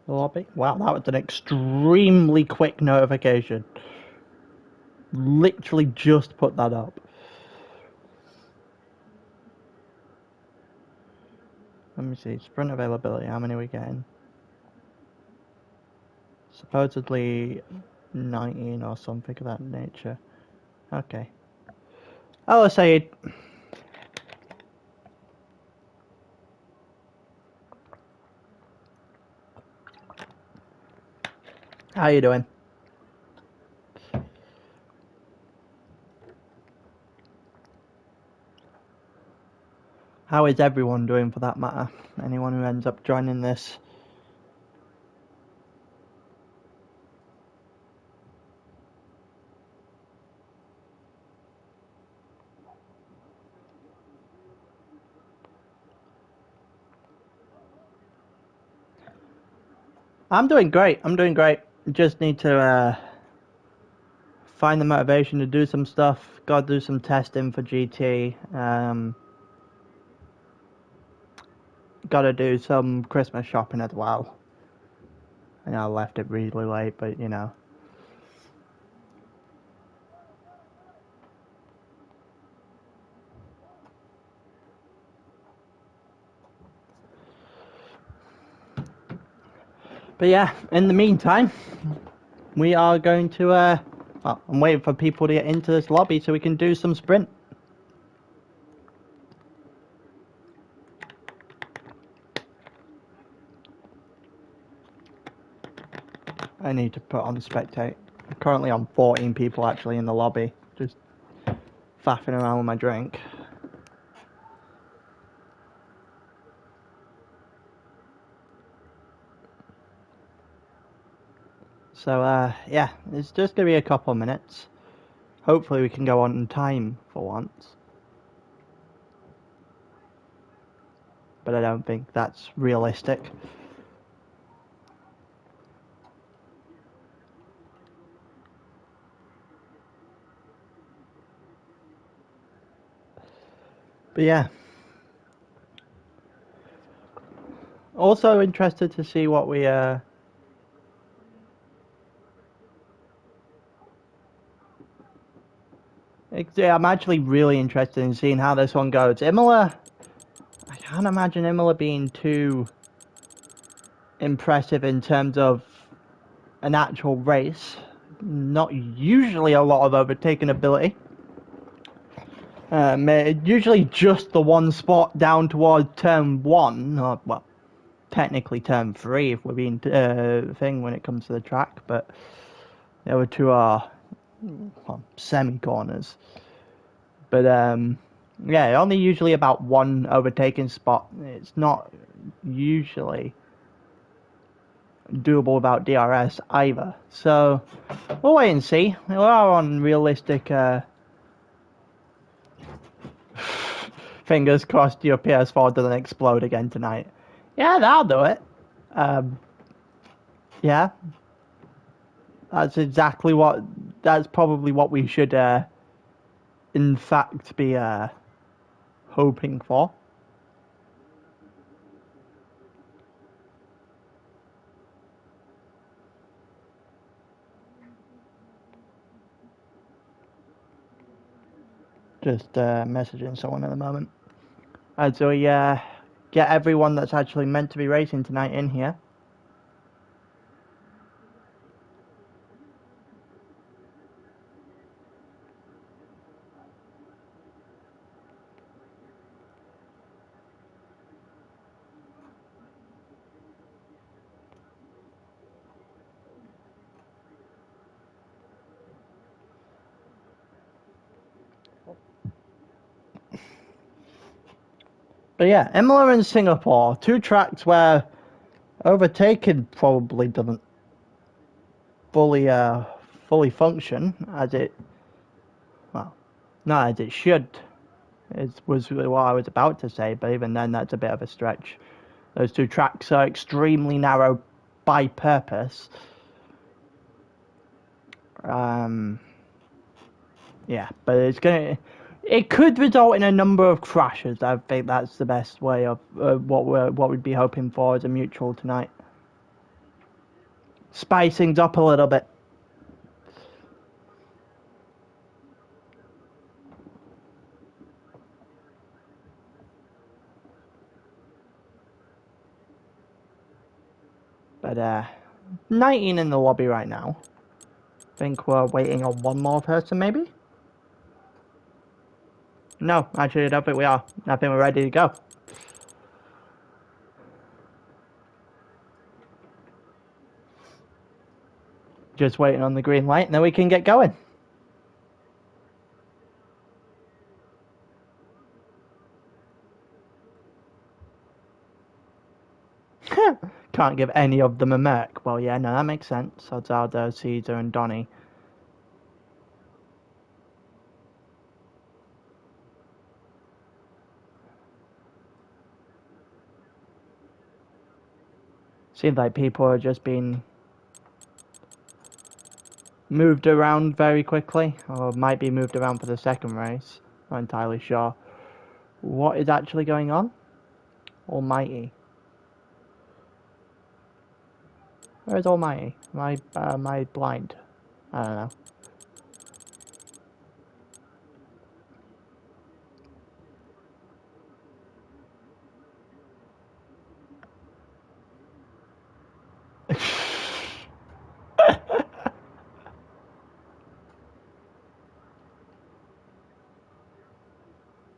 Lobby. Wow, that was an extremely quick notification. Literally just put that up. Let me see. Sprint availability. How many are we getting? Supposedly 19 or something of that nature. Okay. Hello, Saeed. How you doing? How is everyone doing for that matter? Anyone who ends up joining this? I'm doing great. I'm doing great. Just need to find the motivation to do some stuff. Gotta do some testing for GT. Gotta do some Christmas shopping as well. I know I left it really late, but you know. But yeah, in the meantime, we are going to, well, I'm waiting for people to get into this lobby so we can do some sprint. I need to put on spectate. I'm currently on 14 people actually in the lobby, just faffing around with my drink. So, yeah, it's just going to be a couple of minutes. Hopefully we can go on time for once. But I don't think that's realistic. But yeah. Also interested to see what we, I'm actually really interested in seeing how this one goes. Imola, I can't imagine Imola being too impressive in terms of an actual race. Not usually a lot of overtaking ability. Usually just the one spot down towards turn 1, or well, technically turn 3 if we're being thing when it comes to the track, but the other two are well, semi-corners. But yeah, only usually about one overtaking spot. It's not usually doable without DRS either. So we'll wait and see. We are on realistic. Fingers crossed your PS4 doesn't explode again tonight. Yeah, that'll do it. Yeah, that's exactly what. That's probably what we should, in fact, be hoping for. Just messaging someone at the moment. As we get everyone that's actually meant to be racing tonight in here. But yeah, Imola and Singapore, two tracks where overtaking probably doesn't fully function as it, well, not as it should. It was what I was about to say, but even then, that's a bit of a stretch. Those two tracks are extremely narrow by purpose. Yeah, but it could result in a number of crashes. I think that's the best way of what we'd be hoping for as a mutual tonight. spice things up a little bit. But 19 in the lobby right now. I think we're waiting on one more person, maybe? No, actually, I don't think we are. I think we're ready to go. Just waiting on the green light, and then we can get going. Can't give any of them a Merc. Well, yeah, no, that makes sense. Odzaldo, Caesar, and Donny. Seems like people are just being moved around very quickly, or might be moved around for the second race. Not entirely sure what is actually going on. Almighty. Where's Almighty? Am I blind? I don't know.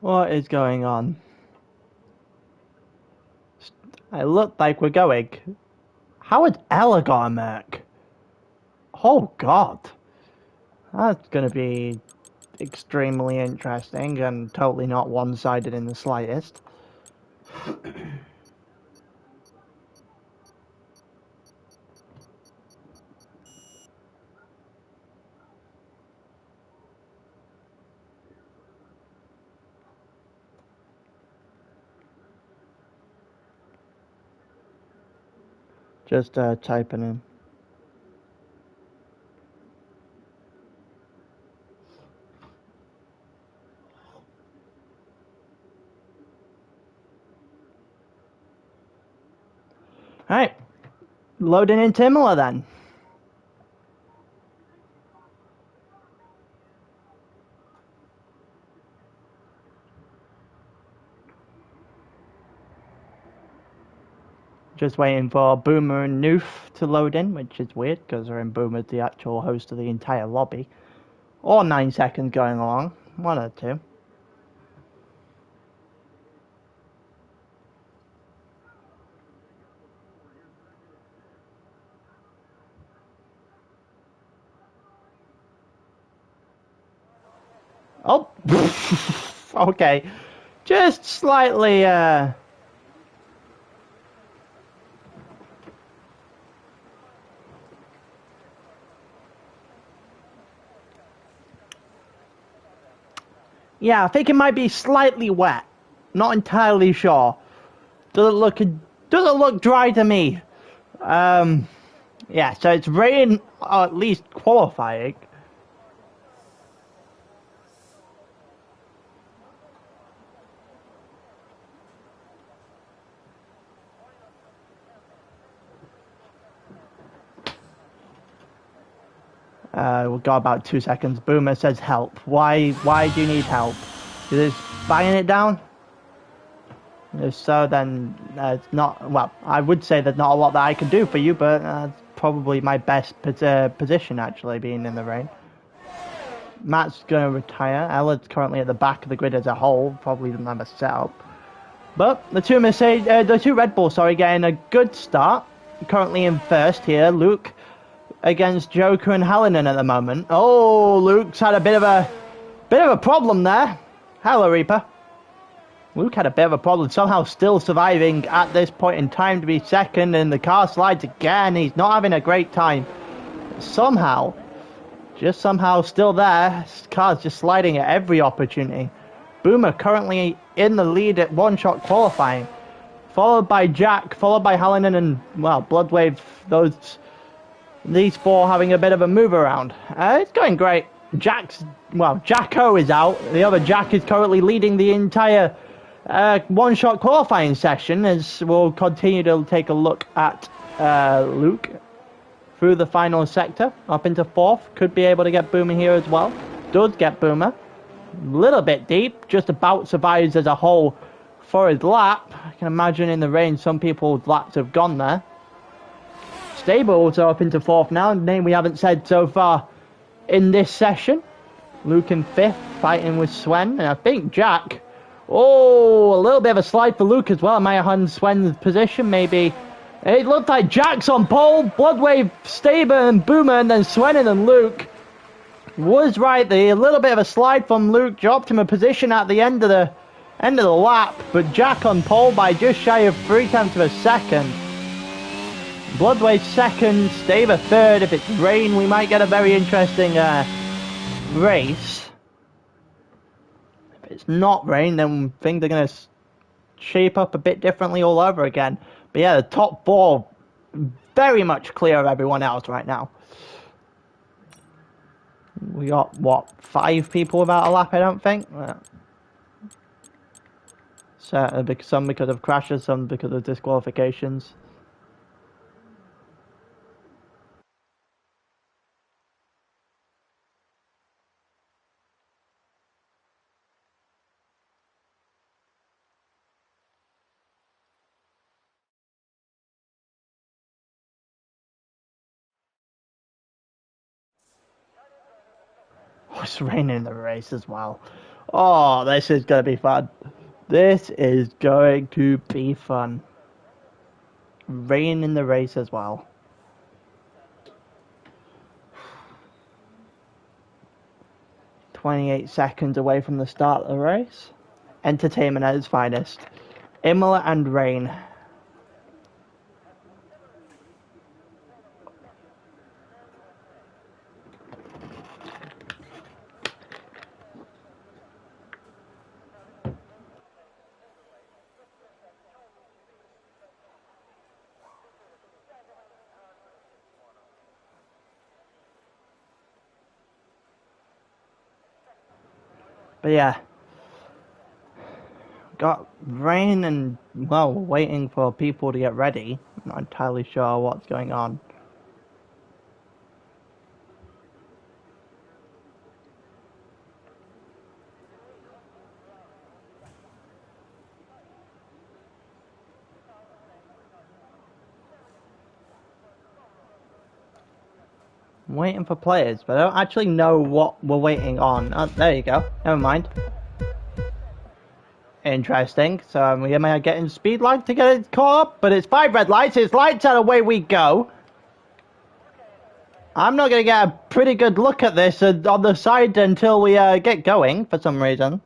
What is going on? It looked like we're going. How has Ella got a Merc? Oh god. That's gonna be extremely interesting and totally not one-sided in the slightest. Just typing in. Alright. Loading into Imola then. Just waiting for Boomer and Noof to load in, which is weird because Boomer's the actual host of the entire lobby. Or 9 seconds going along. One or two. Oh! Okay. Just slightly, Yeah, I think it might be slightly wet. Not entirely sure. Doesn't look dry to me. Yeah, so it's rain, or at least qualifying. We've got about 2 seconds. Boomer says help. Why do you need help? Is this buying it down? If so, then it's not, well, I would say there's not a lot that I can do for you, but it's probably my best position, actually, being in the rain. Matt's going to retire. Ella's currently at the back of the grid as a whole, probably doesn't have a setup. But the two Red Bulls, getting a good start. Currently in first here, Luke against Joker and Hallinan at the moment. Oh, Luke's had a bit of a problem there. Hello, Reaper. Luke had a bit of a problem, somehow still surviving at this point in time to be second, and the car slides again. He's not having a great time. Somehow, just somehow still there. His car's just sliding at every opportunity. Boomer currently in the lead at one-shot qualifying, followed by Jack, followed by Hallinan, and, well, Bloodwave, these four having a bit of a move around. It's going great. Jacko is out. The other Jack is currently leading the entire one-shot qualifying session, as we'll continue to take a look at Luke through the final sector, up into 4th. Could be able to get Boomer here as well. Does get Boomer. Little bit deep, just about survives as a whole for his lap. I can imagine in the rain some people's laps have gone there. Stable also up into 4th now, name we haven't said so far in this session. Luke in 5th, fighting with Swen, and I think Jack. Oh, a little bit of a slide for Luke as well. Might have had Swen's position, maybe. It looked like Jack's on pole, Bloodwave, Staber, and Boomer, and then Swen and then Luke. Was right there. A little bit of a slide from Luke, dropped him a position at the end of the lap, but Jack on pole by just shy of 0.3 of a second. Bloodwave 2nd, Staber 3rd. If it's rain, we might get a very interesting race. If it's not rain, then things are going to shape up a bit differently all over again. But yeah, the top 4 very much clear of everyone else right now. We got, what, 5 people without a lap, I don't think? So, some because of crashes, some because of disqualifications. It's raining in the race as well. Oh, this is going to be fun. This is going to be fun. Rain in the race as well. "28 seconds away from the start of the race. Entertainment at its finest. Imola and rain. But yeah, got rain and, well, waiting for people to get ready. I'm not entirely sure what's going on. I'm waiting for players, but I don't actually know what we're waiting on. Oh, there you go. Never mind. Interesting. So we may get in speed lag to get it caught up, but it's 5 red lights. It's lights out, away we go. I'm not going to get a pretty good look at this on the side until we get going for some reason.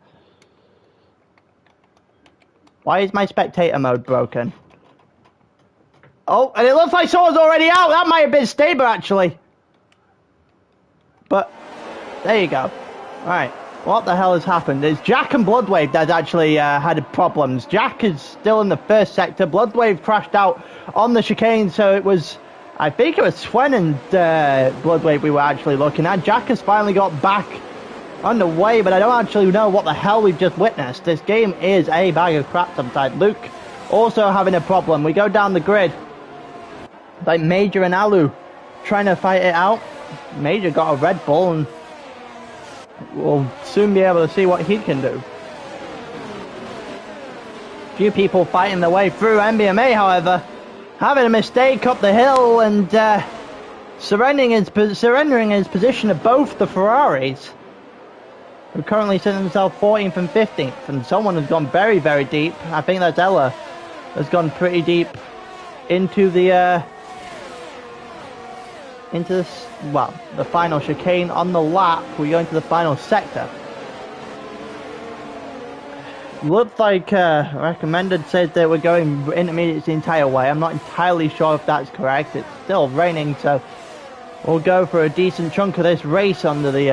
Why is my spectator mode broken? Oh, and it looks like someone's already out. That might have been Staber, actually. But, there you go. Alright, what the hell has happened? It's Jack and Bloodwave that actually had problems. Jack is still in the 1st sector. Bloodwave crashed out on the chicane, so it was, I think it was Swen and Bloodwave we were actually looking at. Jack has finally got back underway, but I don't actually know what the hell we've just witnessed. This game is a bag of crap sometimes. Luke also having a problem. We go down the grid. Like Major and Alu trying to fight it out. Major got a Red Bull and we'll soon be able to see what he can do. Few people fighting their way through. MBMA, however, having a mistake up the hill and surrendering his position to both the Ferraris, who currently sit themselves 14th and 15th, and someone has gone very, very deep. I think that's Ella, has gone pretty deep into the the final chicane on the lap. We go into the final sector. Looks like recommended said that we're going intermediates the entire way. I'm not entirely sure if that's correct. It's still raining, so we'll go for a decent chunk of this race under the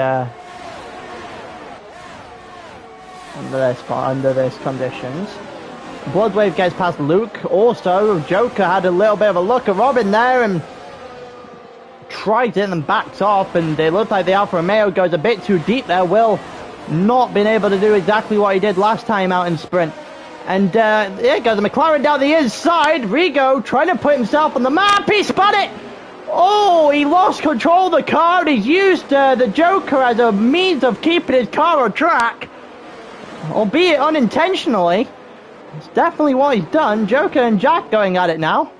under this conditions. Bloodwave gets past Luke. Also, Joker had a little bit of a look at Robin there and tried it and backs off, and it looked like the Alfa Romeo goes a bit too deep there. Will not been able to do exactly what he did last time out in sprint. And there goes the McLaren down the inside. Rigo trying to put himself on the map. He spun it. Oh, he lost control of the car. He's used the Joker as a means of keeping his car on track, albeit unintentionally. It's definitely what he's done. Joker and Jack going at it now.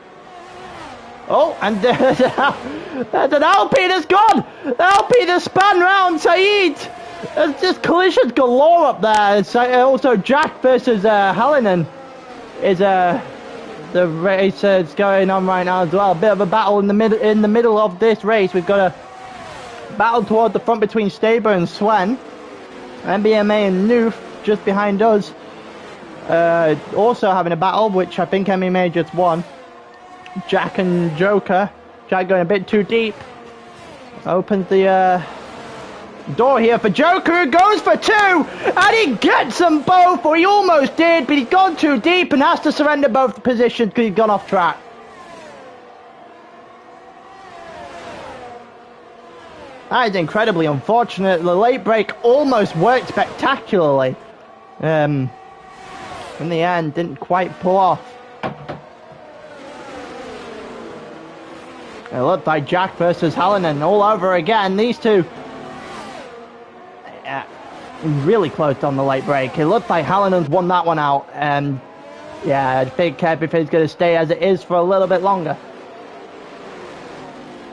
Oh, and there's an Alpine that's gone. The Alpine has spun round Saeed. There's just collisions galore up there. So, also, Jack versus Hallinan is the race is going on right now as well. A bit of a battle in the middle of this race. We've got a battle toward the front between Staber and Swen. MBMA and Noof just behind us. Also having a battle, which I think MMA just won. Jack and Joker. Jack going a bit too deep. Opens the door here for Joker, who goes for two, and he gets them both, or he almost did, but he's gone too deep and has to surrender both positions because he's gone off track. That is incredibly unfortunate. The late break almost worked spectacularly. In the end, didn't quite pull off. It looked like Jack versus Hallinan all over again. These two really close on the late break. It looked like Hallinan's won that one out. And yeah, I think everything's going to stay as it is for a little bit longer.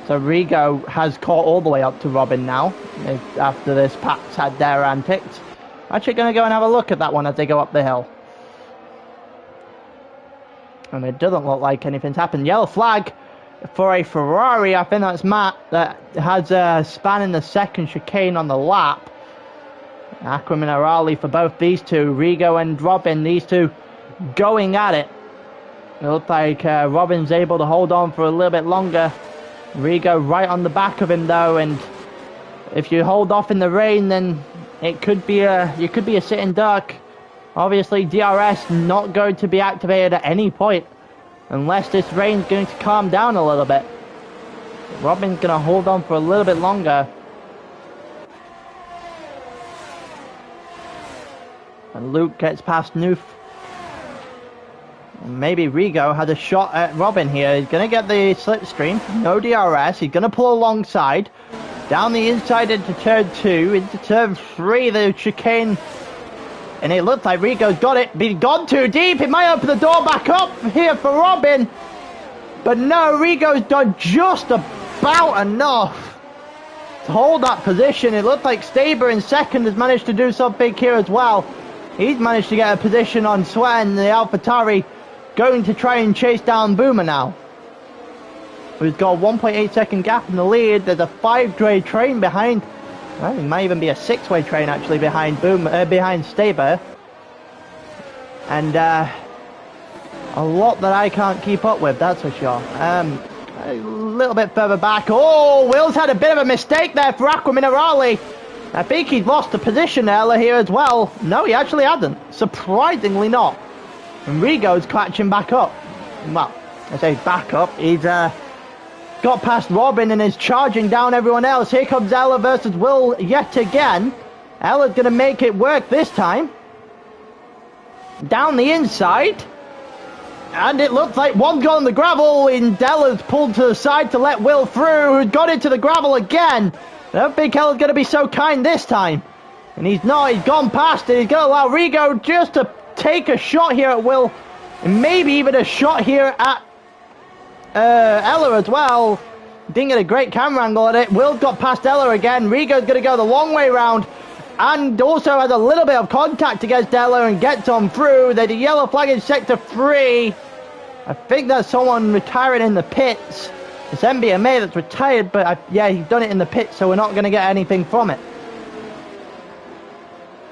So Rigo has caught all the way up to Robin now, after this Pats had their antics. Actually going to go and have a look at that one as they go up the hill. And it doesn't look like anything's happened. Yellow flag for a Ferrari. I think that's Matt, that has a span in the second chicane on the lap. Aquaman and Raleigh for both these two. Rigo and Robin, these two going at it. It looks like Robin's able to hold on for a little bit longer. Rigo right on the back of him though, and if you hold off in the rain, then it could be a sitting duck. Obviously DRS not going to be activated at any point unless this rain's going to calm down a little bit. Robin's going to hold on for a little bit longer. And Luke gets past Noof. Maybe Rigo has a shot at Robin here. He's going to get the slipstream. No DRS. He's going to pull alongside. Down the inside into turn 2. Into turn 3, the chicane. And it looks like Rigo's got it. But he's gone too deep. It might open the door back up here for Robin. But no, Rigo's done just about enough to hold that position. It looked like Staber in second has managed to do something here as well. He's managed to get a position on Swen, the AlphaTauri, going to try and chase down Boomer now. Who's got a 1.8 second gap in the lead. There's a 5-way train behind. Well, it might even be a 6-way train actually behind behind Staber. And a lot that I can't keep up with, that's for sure. A little bit further back. Oh, Will's had a bit of a mistake there for Aquaminerali. I think he's lost the position earlier here as well. No, he actually hasn't. Surprisingly not. And Rigo's catching back up. Well, I say back up. He's got past Robin and is charging down everyone else. Here comes Ella versus Will yet again. Ella's going to make it work this time. Down the inside. And it looks like one's got on the gravel. And Ella's pulled to the side to let Will through, who's got into the gravel again. I don't think Ella's going to be so kind this time. And he's not. He's gone past it. He's going to allow Rigo just to take a shot here at Will. And maybe even a shot here at Ella as well. Didn't get a great camera angle at it. Will's got past Ella again. Rigo's going to go the long way round. And also has a little bit of contact against Ella and gets on through. There's a yellow flag in sector 3. I think that's someone retiring in the pits. It's MBMA that's retired, but yeah, he's done it in the pits, so we're not going to get anything from it.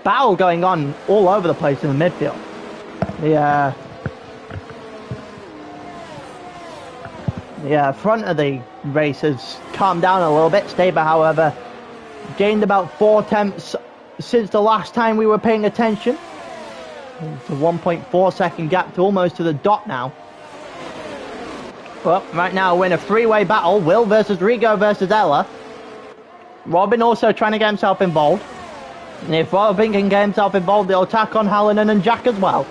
Battle going on all over the place in the midfield. The front of the race has calmed down a little bit. Staber, however, gained about 4 tenths since the last time we were paying attention. It's a 1.4 second gap to almost to the dot now. But right now we're in a 3-way battle. Will versus Rigo versus Ella. Robin also trying to get himself involved. And if Robin can get himself involved, they'll attack on Hallinan and Jack as well.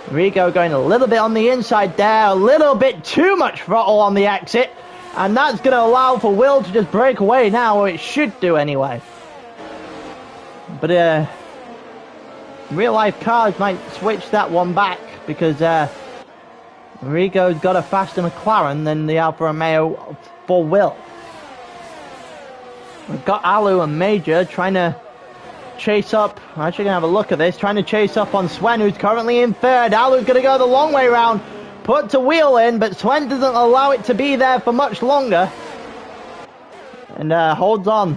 Rigo going a little bit on the inside there. A little bit too much throttle on the exit. And that's going to allow for Will to just break away now, or it should do anyway. But real life cars might switch that one back, because Rigo's got a faster McLaren than the Alfa Romeo for Will. We've got Alu and Major trying to chase up. I'm actually going to have a look at this. Trying to chase up on Sven, who's currently in third. Alu's going to go the long way round. Put to wheel in, but Sven doesn't allow it to be there for much longer. And holds on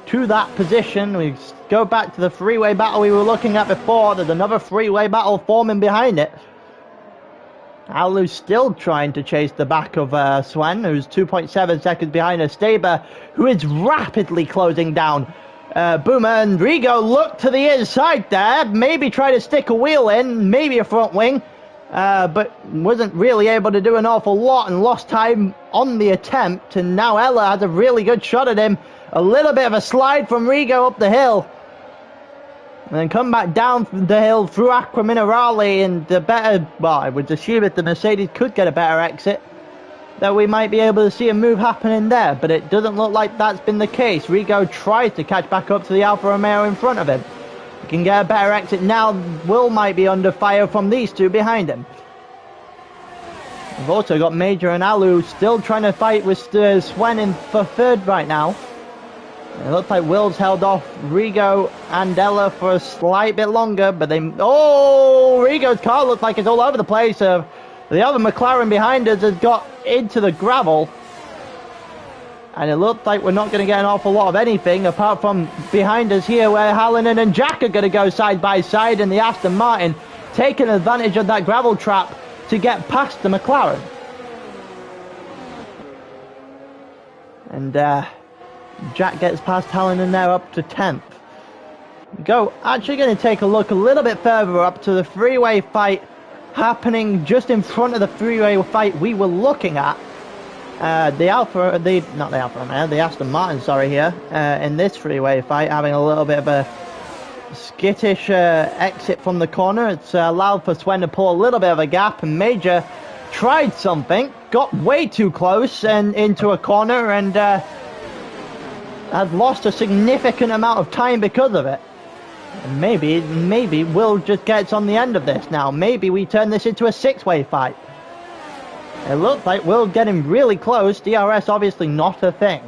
to that position. We go back to the three-way battle we were looking at before. There's another three-way battle forming behind it. Alu's still trying to chase the back of Sven, who's 2.7 seconds behind Esteban, who is rapidly closing down Boomer. And Rigo looked to the inside there, maybe try to stick a wheel in, maybe a front wing, but wasn't really able to do an awful lot and lost time on the attempt. And now Ella has a really good shot at him. A little bit of a slide from Rigo up the hill. And then come back down the hill through Acqua Minerale, and the better, well, I would assume if the Mercedes could get a better exit, that we might be able to see a move happening there, but it doesn't look like that's been the case. Rigo tries to catch back up to the Alfa Romeo in front of him. He can get a better exit now. Will might be under fire from these two behind him. We've also got Major and Alu still trying to fight with Sven in for third right now. It looks like Will's held off Rigo and Ella for a slight bit longer, but they... Oh! Rigo's car looks like it's all over the place. The other McLaren behind us has got into the gravel. And it looks like we're not going to get an awful lot of anything, apart from behind us here, where Hallinan and Jack are going to go side by side, and the Aston Martin taking advantage of that gravel trap to get past the McLaren. And, Jack gets past Hallinan there up to 10th. Actually going to take a look a little bit further up to the three-way fight happening just in front of the three-way fight we were looking at. The Aston Martin, sorry, here, in this three-way fight, having a little bit of a skittish exit from the corner. It's allowed for Sven to pull a little bit of a gap, and Major tried something, got way too close and into a corner, and has lost a significant amount of time because of it. And maybe Will just gets on the end of this now. Maybe we turn this into a six-way fight. It looks like Will's getting really close. DRS obviously not a thing.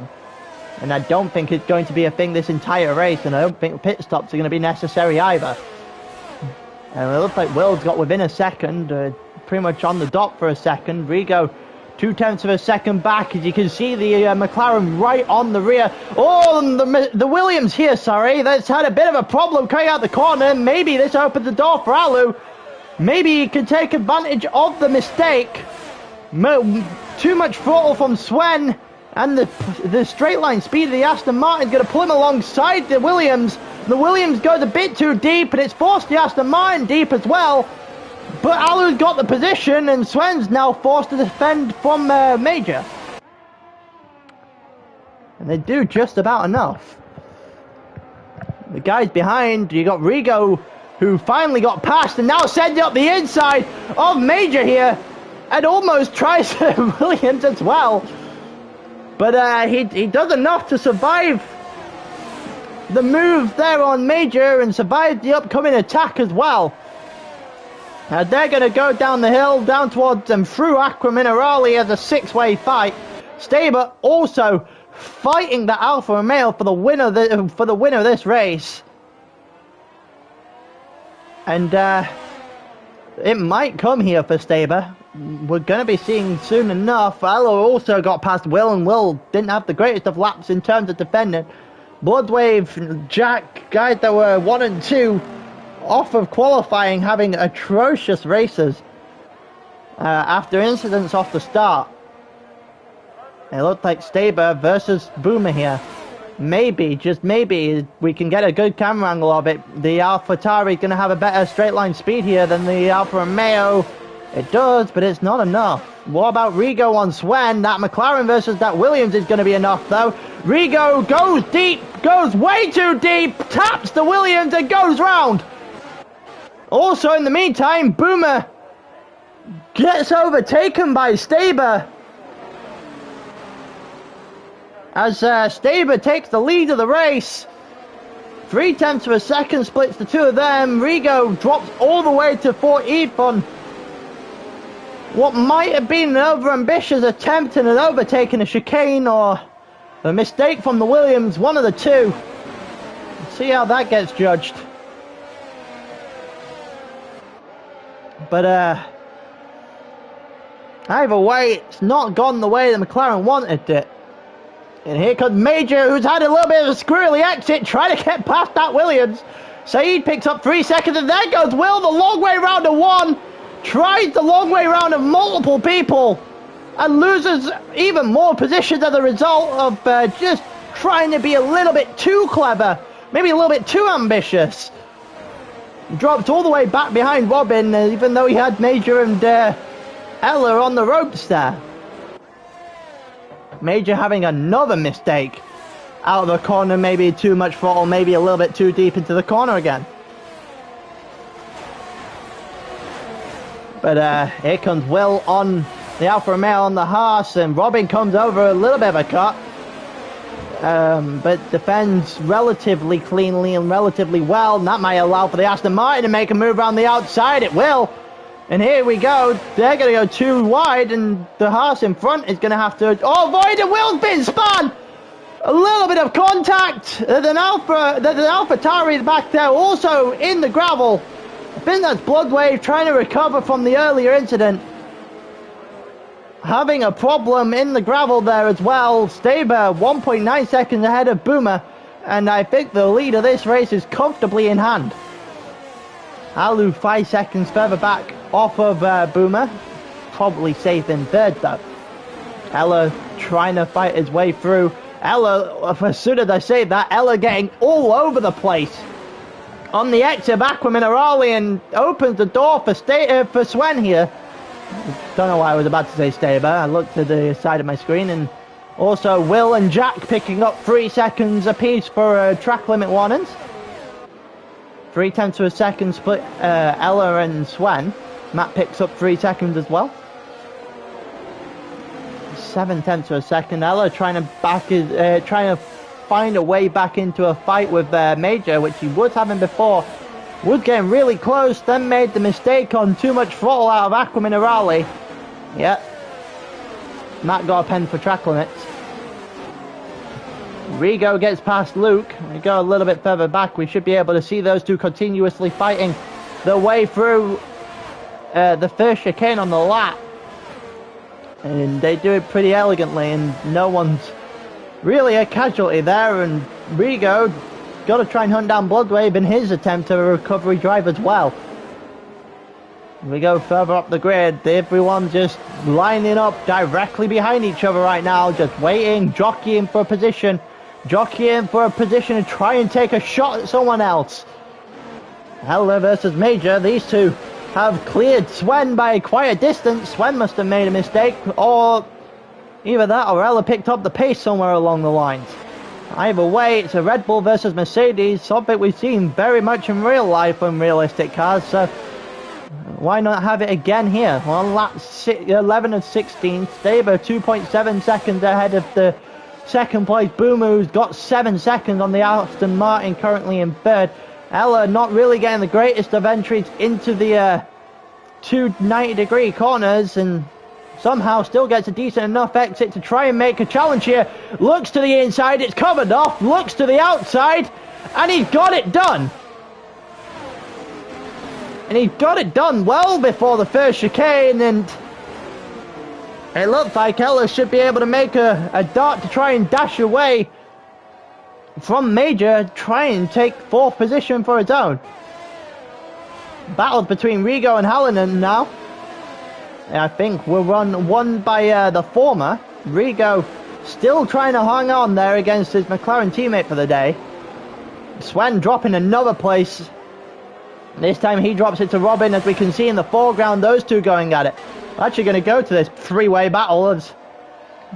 And I don't think it's going to be a thing this entire race, and I don't think pit stops are going to be necessary either. And it looks like Will's got within a second, pretty much on the dot for a second. Rigo 0.2 of a second back, as you can see the McLaren right on the rear. Oh, the Williams here, sorry, that's had a bit of a problem coming out the corner. Maybe this opens the door for Alu. Maybe he can take advantage of the mistake. Too much throttle from Sven, and the straight line speed of the Aston Martin is going to pull him alongside the Williams. The Williams goes a bit too deep, and it's forced the Aston Martin deep as well. But Alu's got the position, and Sven's now forced to defend from Major. And they do just about enough. The guys behind, you got Rigo, who finally got past, and now sends up the inside of Major here, and almost tries Williams as well. But he does enough to survive the move there on Major, and survive the upcoming attack as well. They're going to go down the hill, down towards them through Acqua Minerale as a six-way fight. Staber also fighting the Alfa Romeo for the win of this race. And it might come here for Staber. We're going to be seeing soon enough. Alu also got past Will, and Will didn't have the greatest of laps in terms of defending. Bloodwave, Jack, guys that were 1 and 2 off of qualifying, having atrocious races after incidents off the start. It looked like Staber versus Boomer here. Maybe, just maybe, we can get a good camera angle of it. The AlphaTauri is going to have a better straight line speed here than the Alfa Romeo. It does, but it's not enough. What about Rigo on Sven? That McLaren versus that Williams is going to be enough, though. Rigo goes deep, goes way too deep, taps the Williams and goes round. Also, in the meantime, Boomer gets overtaken by Staber. as Staber takes the lead of the race. 0.3 of a second splits the two of them. Rigo drops all the way to 14th on what might have been an over-ambitious attempt and an overtaking a chicane or a mistake from the Williams, one of the two. Let's see how that gets judged. But either way, it's not gone the way the McLaren wanted it. And here comes Major, who's had a little bit of a squirrely exit, trying to get past that Williams. Saeed picks up 3 seconds, and there goes Will, the long way round of one. Tries the long way round of multiple people, and loses even more positions as a result of just trying to be a little bit too clever, maybe a little bit too ambitious. Dropped all the way back behind Robin, even though he had Major and Ella on the ropes there. Major having another mistake out of the corner, maybe too much throttle, maybe a little bit too deep into the corner again. But here comes Will on the Alfa Romeo on the Haas, and Robin comes over a little bit of a cut, but defends relatively cleanly and relatively well, and that might allow for the Aston Martin to make a move around the outside. It will. And here we go. They're going to go too wide, and the Haas in front is going to have to avoid it. Will's been spun. A little bit of contact. There's an AlphaTauri back there, also in the gravel. I think that's Bloodwave trying to recover from the earlier incident. Having a problem in the gravel there as well. Staber 1.9 seconds ahead of Boomer, and I think the lead of this race is comfortably in hand. Alu 5 seconds further back off of Boomer. Probably safe in third though. Ella trying to fight his way through. Ella, as soon as I say that, Ella getting all over the place on the exit of Aqua Minerale, and opens the door for Swen here. Don't know why I was about to say Staber. I looked to the side of my screen, and also Will and Jack picking up 3 seconds apiece for track limit warnings. 0.3 of a second split Ella and Swen. Matt picks up 3 seconds as well. 0.7 of a second. Ella trying to find a way back into a fight with Major, which he was having before. Was getting really close, then made the mistake on too much throttle out of Aqua Minerale. Yeah. Matt got a pen for track limits. Rigo gets past Luke. We go a little bit further back. We should be able to see those two continuously fighting their way through the first chicane on the lap. And they do it pretty elegantly, and no one's really a casualty there. And Rigo got to try and hunt down Bloodwave in his attempt at a recovery drive as well. We go further up the grid. Everyone just lining up directly behind each other right now, just waiting, jockeying for a position to try and take a shot at someone else. Ella versus Major. These two have cleared Swen by quite a distance. Swen must have made a mistake, or either that or Ella picked up the pace somewhere along the lines. Either way, it's a Red Bull versus Mercedes, something we've seen very much in real life on realistic cars, so why not have it again here? On lap 11 of 16, Staber 2.7 seconds ahead of the second place Boomer, who's got 7 seconds on the Aston Martin, currently in third. Ella not really getting the greatest of entries into the two 90-degree corners, and somehow still gets a decent enough exit to try and make a challenge here. Looks to the inside, it's covered off. Looks to the outside, and he's got it done. And he got it done well before the first chicane, and it looks like Ella should be able to make a dart to try and dash away from Major, try and take fourth position for his own. Battles between Rigo and Hallinan now. I think we're won by the former. Rigo still trying to hang on there against his McLaren teammate for the day. Swen dropping another place. This time he drops it to Robin, as we can see in the foreground, those two going at it. We're actually going to go to this three-way battle as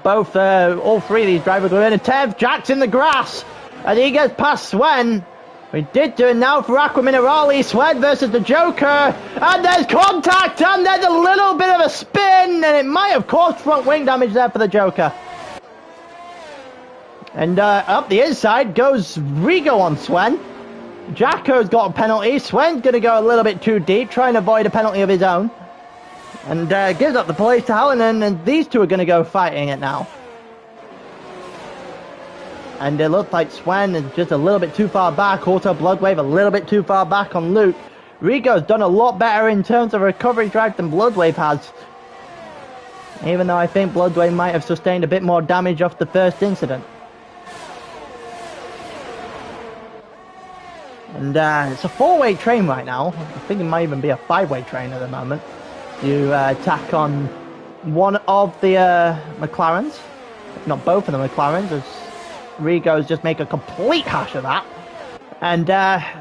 both, all three of these drivers are in a Tev. Jack's in the grass as he gets past Swen. We did do it now for Aqua Minerale. Swen versus the Joker, and there's contact, and there's a little bit of a spin, and it might have caused front wing damage there for the Joker. And up the inside goes Rigo on Sven. Jacko's got a penalty. Sven's going to go a little bit too deep, trying to avoid a penalty of his own. And gives up the place to Hallinan, and these two are going to go fighting it now. And it looks like Sven is just a little bit too far back. Also, Bloodwave a little bit too far back on Luke. Rigo's done a lot better in terms of recovery drive than Bloodwave has. Even though I think Bloodwave might have sustained a bit more damage off the first incident. And it's a 4-way train right now. I think it might even be a 5-way train at the moment. You attack on one of the McLarens, if not both of the McLarens, as Rigo's just make a complete hash of that. And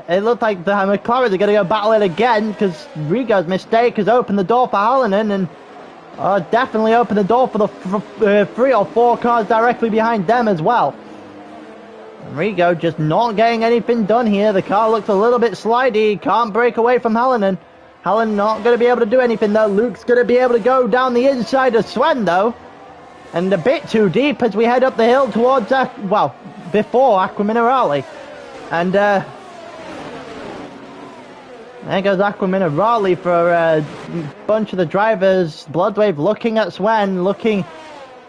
it looks like the McLarens are going to go battle it again, because Rigo's mistake has opened the door for Hallinan, and definitely opened the door for the 3 or 4 cars directly behind them as well. And Rigo just not getting anything done here. The car looks a little bit slidey, can't break away from Hallinan. Hallinan not going to be able to do anything though. Luke's going to be able to go down the inside of Sven though. And a bit too deep as we head up the hill towards, before Aqua Minerale. And there goes Aqua Minerale for a bunch of the drivers. Bloodwave looking at Sven, looking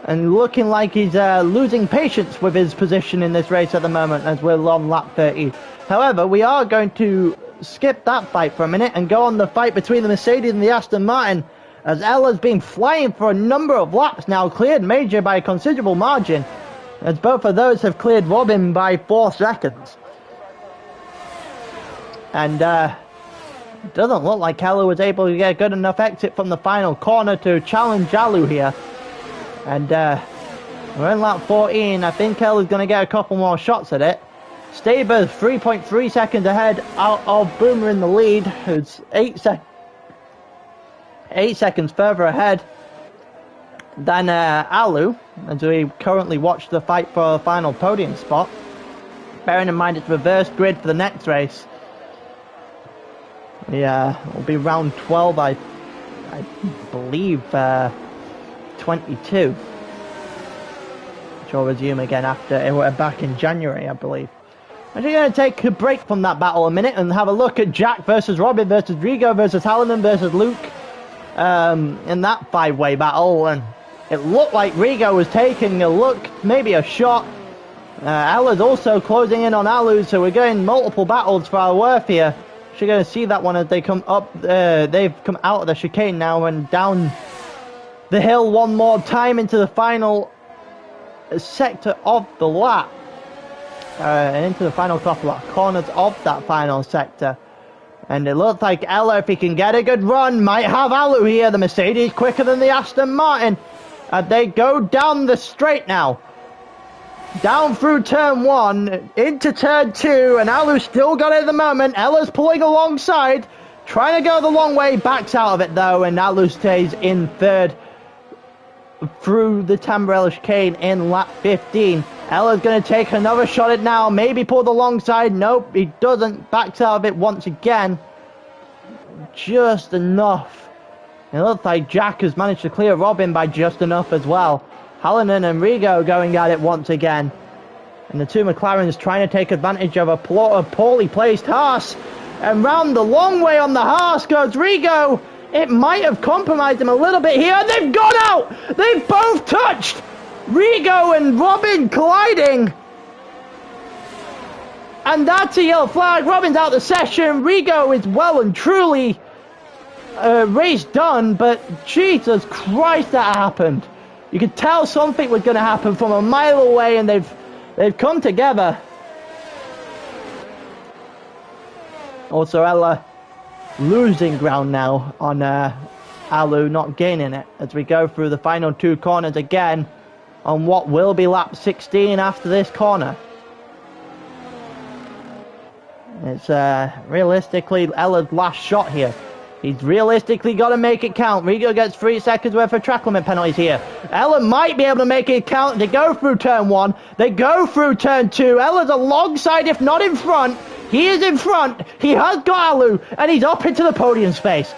like he's losing patience with his position in this race at the moment as we're on lap 30. However, we are going to skip that fight for a minute and go on the fight between the Mercedes and the Aston Martin, as Ella's been flying for a number of laps now, cleared Major by a considerable margin, as both of those have cleared Robin by 4 seconds. And it doesn't look like Ella was able to get a good enough exit from the final corner to challenge Alu here. And we're in lap 14. I think Ella's going to get a couple more shots at it. Staber's 3.3 seconds ahead out of Boomer in the lead, who's 8 seconds further ahead than Alu, as we currently watch the fight for a final podium spot. Bearing in mind it's reverse grid for the next race. Yeah, it'll be round 12, I believe, 22. Which will resume again after, we're back in January, I believe. I'm just going to take a break from that battle a minute and have a look at Jack versus Robin versus Rigo versus Hallinan versus Luke in that 5-way battle. And it looked like Rigo was taking a look, maybe a shot. Ella's also closing in on Alu, so we're getting multiple battles for our worth here. You're going to see that one as they come up, they've come out of the chicane now and down the hill one more time into the final sector of the lap. And into the final couple of corners of that final sector. And it looks like Ella, if he can get a good run, might have Alu here. The Mercedes quicker than the Aston Martin. They go down the straight now. Down through turn 1, into turn 2, and Alu's still got it at the moment. Ella's pulling alongside, trying to go the long way, backs out of it though, and Alu stays in third through the Tamburello chicane in lap 15. Ella's going to take another shot at now, maybe pull the long side. Nope, he doesn't, backs out of it once again. Just enough. It looks like Jack has managed to clear Robin by just enough as well. Hallinan and Rigo going at it once again. And the two McLarens trying to take advantage of a poorly placed Haas. And round the long way on the Haas goes Rigo. It might have compromised him a little bit here. And they've gone out! They've both touched! Rigo and Robin colliding. And that's a yellow flag. Robin's out of the session. Rigo is well and truly race done. But Jesus Christ, that happened. You could tell something was going to happen from a mile away, and they've come together. Also, Ella losing ground now on Alu, not gaining it, as we go through the final 2 corners again on what will be lap 16 after this corner. It's realistically Ella's last shot here. He's realistically got to make it count. Rigo gets 3 seconds worth of track limit penalties here. Ella might be able to make it count. They go through turn 1. They go through turn 2. Ella's alongside, if not in front. He is in front. He has got Alu, and he's up into the podium space.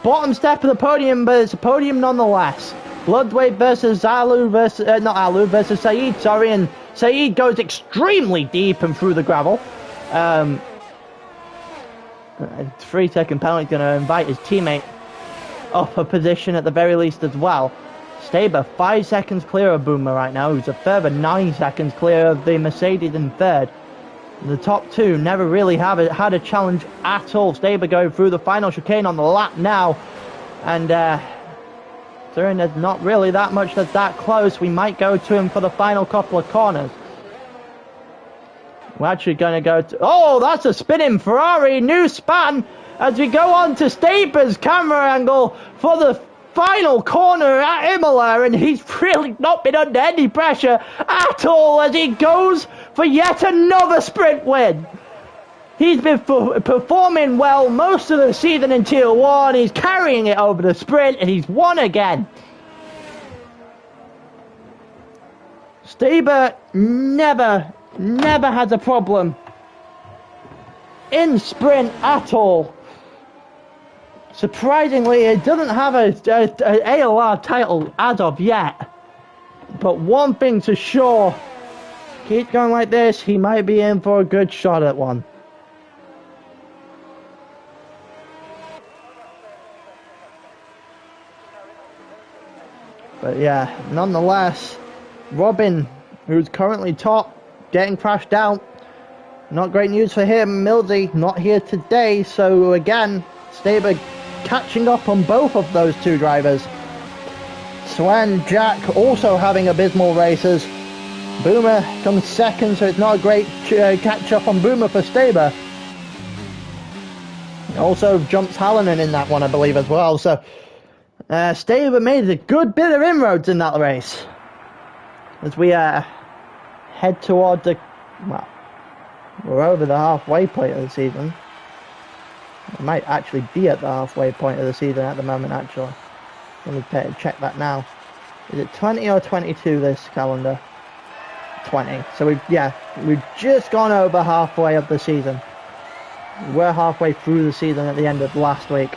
Bottom step of the podium, but it's a podium nonetheless. Bloodweight versus Alu versus, not Alu, versus Saeed, sorry, and Saeed goes extremely deep and through the gravel. 3-second penalty going to invite his teammate up a position at the very least as well. Staber 5 seconds clear of Boomer right now, who's a further 9 seconds clear of the Mercedes in third. The top two never really had a challenge at all. Staber going through the final chicane on the lap now, and considering there's not really that much that's that close, we might go to him for the final couple of corners. We're actually going to go to... Oh, that's a spinning Ferrari, new span, as we go on to Staber's camera angle for the final corner at Imola, and he's really not been under any pressure at all as he goes for yet another sprint win. He's been performing well most of the season in Tier 1. He's carrying it over the sprint, and he's won again. Staber never has a problem in sprint at all. Surprisingly, he doesn't have a ALR title as of yet. But one thing's for sure, keep going like this, he might be in for a good shot at one. But yeah, nonetheless, Robin, who's currently top, getting crashed out. Not great news for him. Millsy not here today, so again, Staber catching up on both of those two drivers. Swen, Jack also having abysmal races. Boomer comes second, so it's not a great catch up on Boomer for Staber. Also jumps Hallinan in that one, I believe, as well. So Staber made a good bit of inroads in that race. As we head toward the... well, we're over the halfway point of the season. We might actually be at the halfway point of the season at the moment, actually. Let me check that now. Is it 20 or 22 this calendar? 20. So we've just gone over halfway of the season. We're halfway through the season at the end of last week.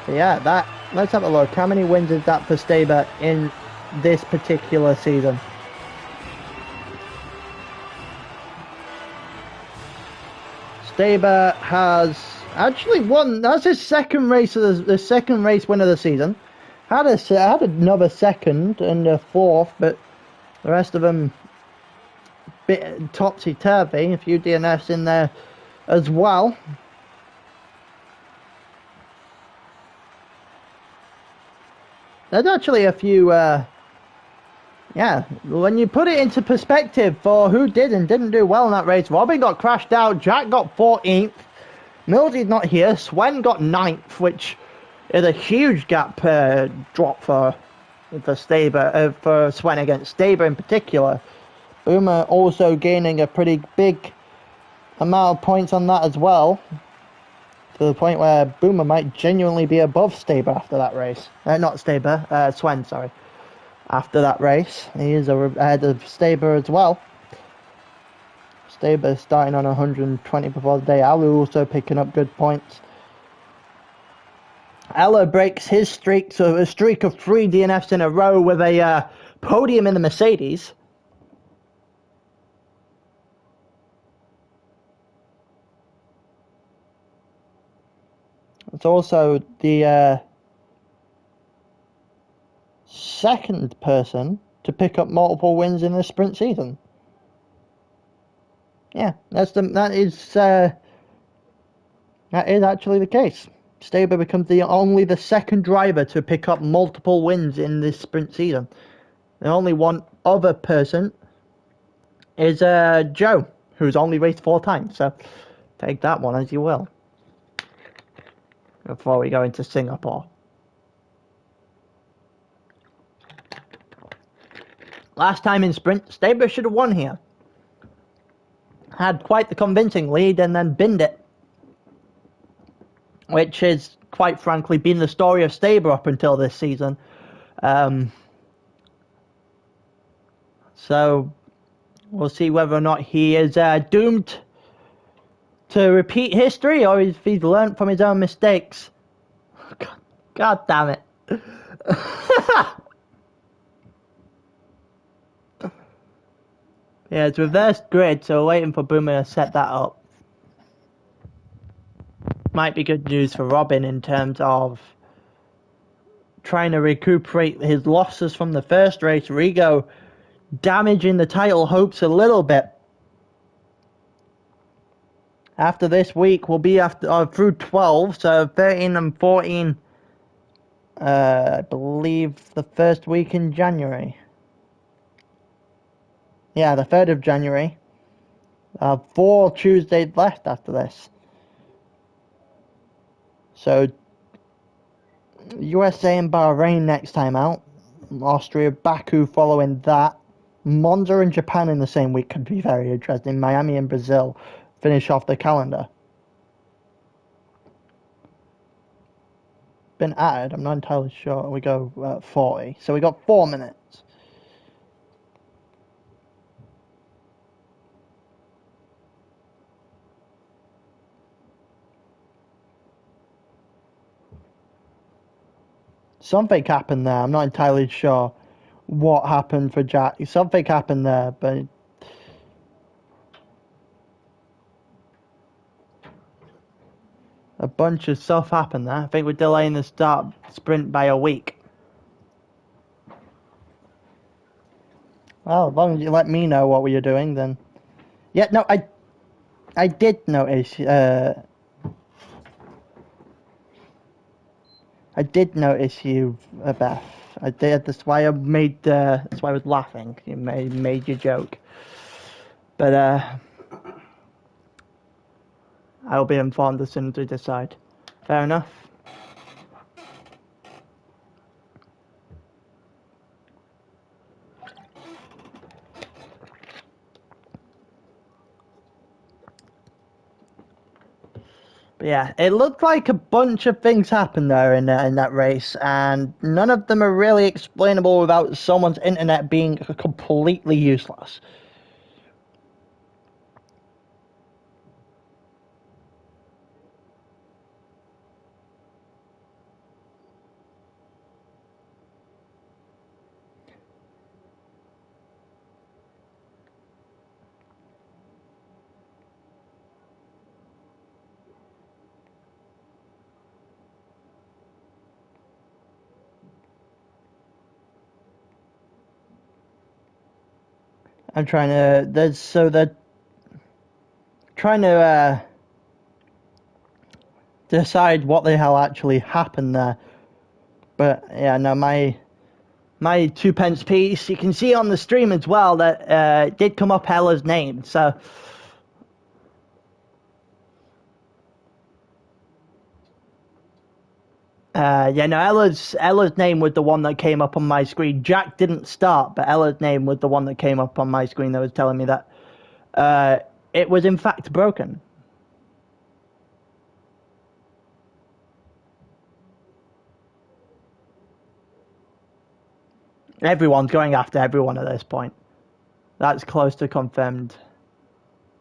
So yeah, let's have a look. How many wins is that for Staber in this particular season? Staber has actually won. That's his second race of the second race win of the season. Had another second and a fourth, but the rest of them bit topsy-turvy. A few DNFs in there as well. There's actually a few, yeah, when you put it into perspective for who did and didn't do well in that race, Robin got crashed out, Jack got 14th, Millsy's not here, Swen got 9th, which is a huge gap drop for Staber, for Swen against Staber in particular. Boomer also gaining a pretty big amount of points on that as well, to the point where Boomer might genuinely be above Staber after that race. Not Staber, Swen, sorry. After that race, he is ahead of Staber as well. Staber starting on 120 before the day. Alu also picking up good points. Ella breaks his streak, so a streak of 3 DNFs in a row with a podium in the Mercedes. It's also the second person to pick up multiple wins in the sprint season. Yeah, that is actually the case. Staber becomes only the second driver to pick up multiple wins in this sprint season. The only one other person is Joe, who's only raced 4 times. So take that one as you will. Before we go into Singapore. Last time in sprint, Staber should have won here. Had quite the convincing lead and then binned it. Which is, quite frankly, been the story of Staber up until this season. So, we'll see whether or not he is doomed to repeat history, or if he's learned from his own mistakes. God damn it. Yeah, it's reversed grid, so we're waiting for Boomer to set that up. Might be good news for Robin in terms of trying to recuperate his losses from the first race. Rigo damaging the title hopes a little bit. After this week, we'll be through 12, so 13 and 14, I believe the first week in January. Yeah, the 3rd of January. 4 Tuesdays left after this. So, USA and Bahrain next time out. Austria, Baku following that. Monza and Japan in the same week could be very interesting. Miami and Brazil finish off the calendar. Been added, I'm not entirely sure. We go 40. So we got 4 minutes. Something happened there. I'm not entirely sure what happened for Jack. Something happened there, but a bunch of stuff happened there. I think we're delaying the start sprint by a week. Well, as long as you let me know what you're doing, then. Yeah, no, I did notice. I did notice you, Beth. I did. That's why I made. That's why I was laughing. You made your joke. But I'll be informed as soon as we decide. Fair enough. But yeah, it looked like a bunch of things happened there in that race, and none of them are really explainable without someone's internet being completely useless. I'm trying to. They're trying to decide what the hell actually happened there. But yeah, no, my 2 pence piece. You can see on the stream as well that it did come up Ella's name. So yeah, no, Ella's name was the one that came up on my screen. Jack didn't start, but Ella's name was the one that came up on my screen that was telling me that it was in fact broken. Everyone's going after everyone at this point. That's close to confirmed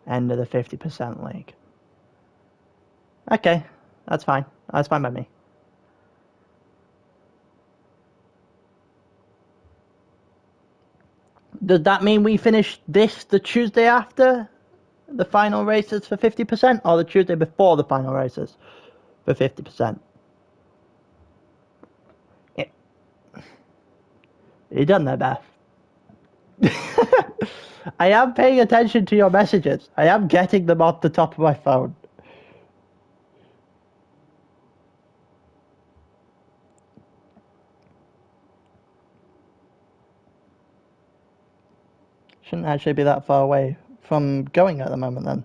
end of the 50% league. Okay, that's fine. That's fine by me. Does that mean we finish this the Tuesday after the final races for 50%, or the Tuesday before the final races for 50%? Yeah. You done there, Beth? I am paying attention to your messages. I am getting them off the top of my phone. Shouldn't actually be that far away from going at the moment then.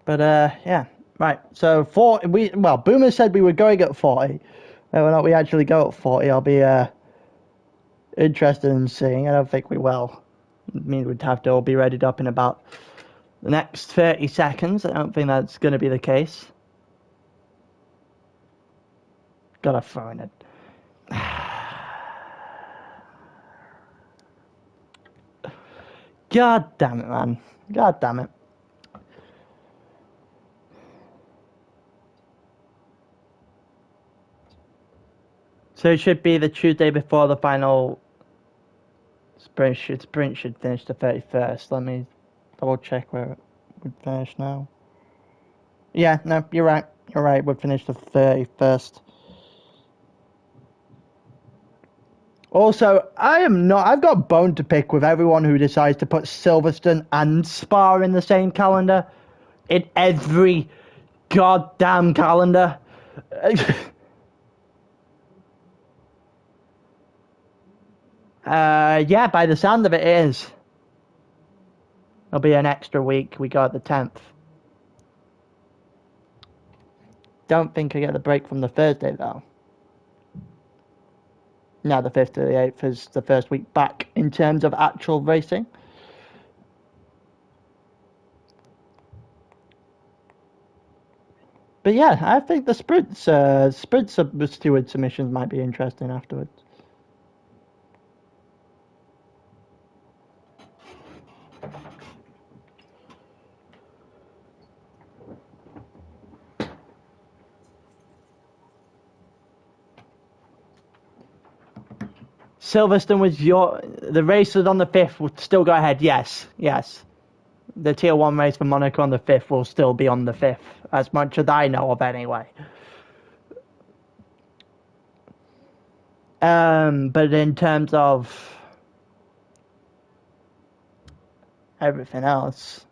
But yeah, right. So Boomer said we were going at 40. Whether or not we actually go at 40, I'll be interested in seeing. I don't think we will. It means we'd have to all be readied up in about the next 30 seconds. I don't think that's going to be the case. Gotta throw in it. God damn it, man. God damn it. So it should be the Tuesday before the final sprint should finish the 31st. Let me double check where it would finish now. Yeah, no, you're right. You're right. We'd finish the 31st. Also, I've got a bone to pick with everyone who decides to put Silverstone and Spa in the same calendar. In every goddamn calendar. Yeah, by the sound of it is. It'll be an extra week. We got the 10th. Don't think I get the break from the Thursday, though. No, the 5th to the 8th is the first week back in terms of actual racing. But yeah, I think the sprints steward submissions might be interesting afterwards. Silverstone was the race was on the 5th will still go ahead. Yes. The Tier 1 race for Monaco on the 5th will still be on the 5th, as much as I know of anyway. But in terms of everything else,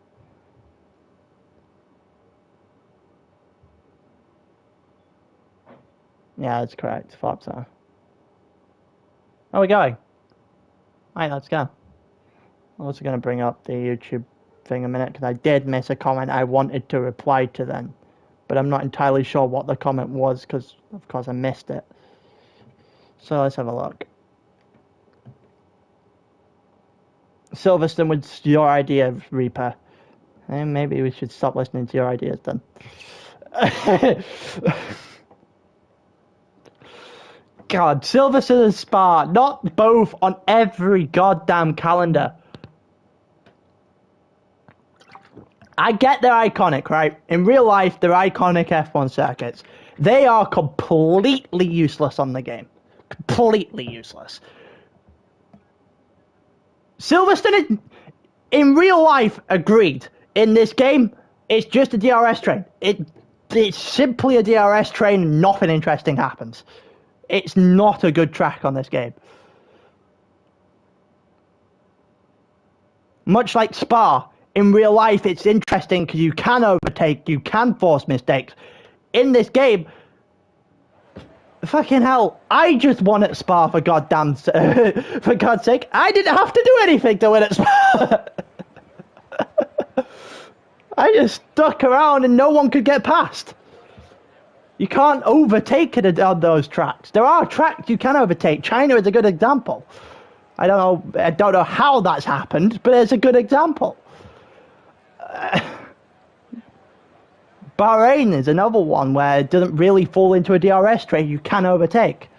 yeah, that's correct. Thought so. Where are we going? Right, let's go. I'm also going to bring up the YouTube thing a minute, because I did miss a comment I wanted to reply to then. But I'm not entirely sure what the comment was, because, of course, I missed it. So let's have a look. Silverstone was your idea, Reaper. And maybe we should stop listening to your ideas then. God, Silverstone and Spa, not both on every goddamn calendar. I get they're iconic, right? In real life, they're iconic F1 circuits. They are completely useless on the game. Completely useless. Silverstone, in real life, agreed. In this game, it's just a DRS train. It's simply a DRS train. Nothing interesting happens. It's not a good track on this game. Much like Spa, in real life, it's interesting because you can overtake, you can force mistakes. In this game, fucking hell, I just won at Spa for God's sake. I didn't have to do anything to win at Spa. I just stuck around and no one could get past. You can't overtake it on those tracks. There are tracks you can overtake. China is a good example. I don't know how that's happened, but it's a good example. Bahrain is another one where it doesn't really fall into a DRS train. You can overtake.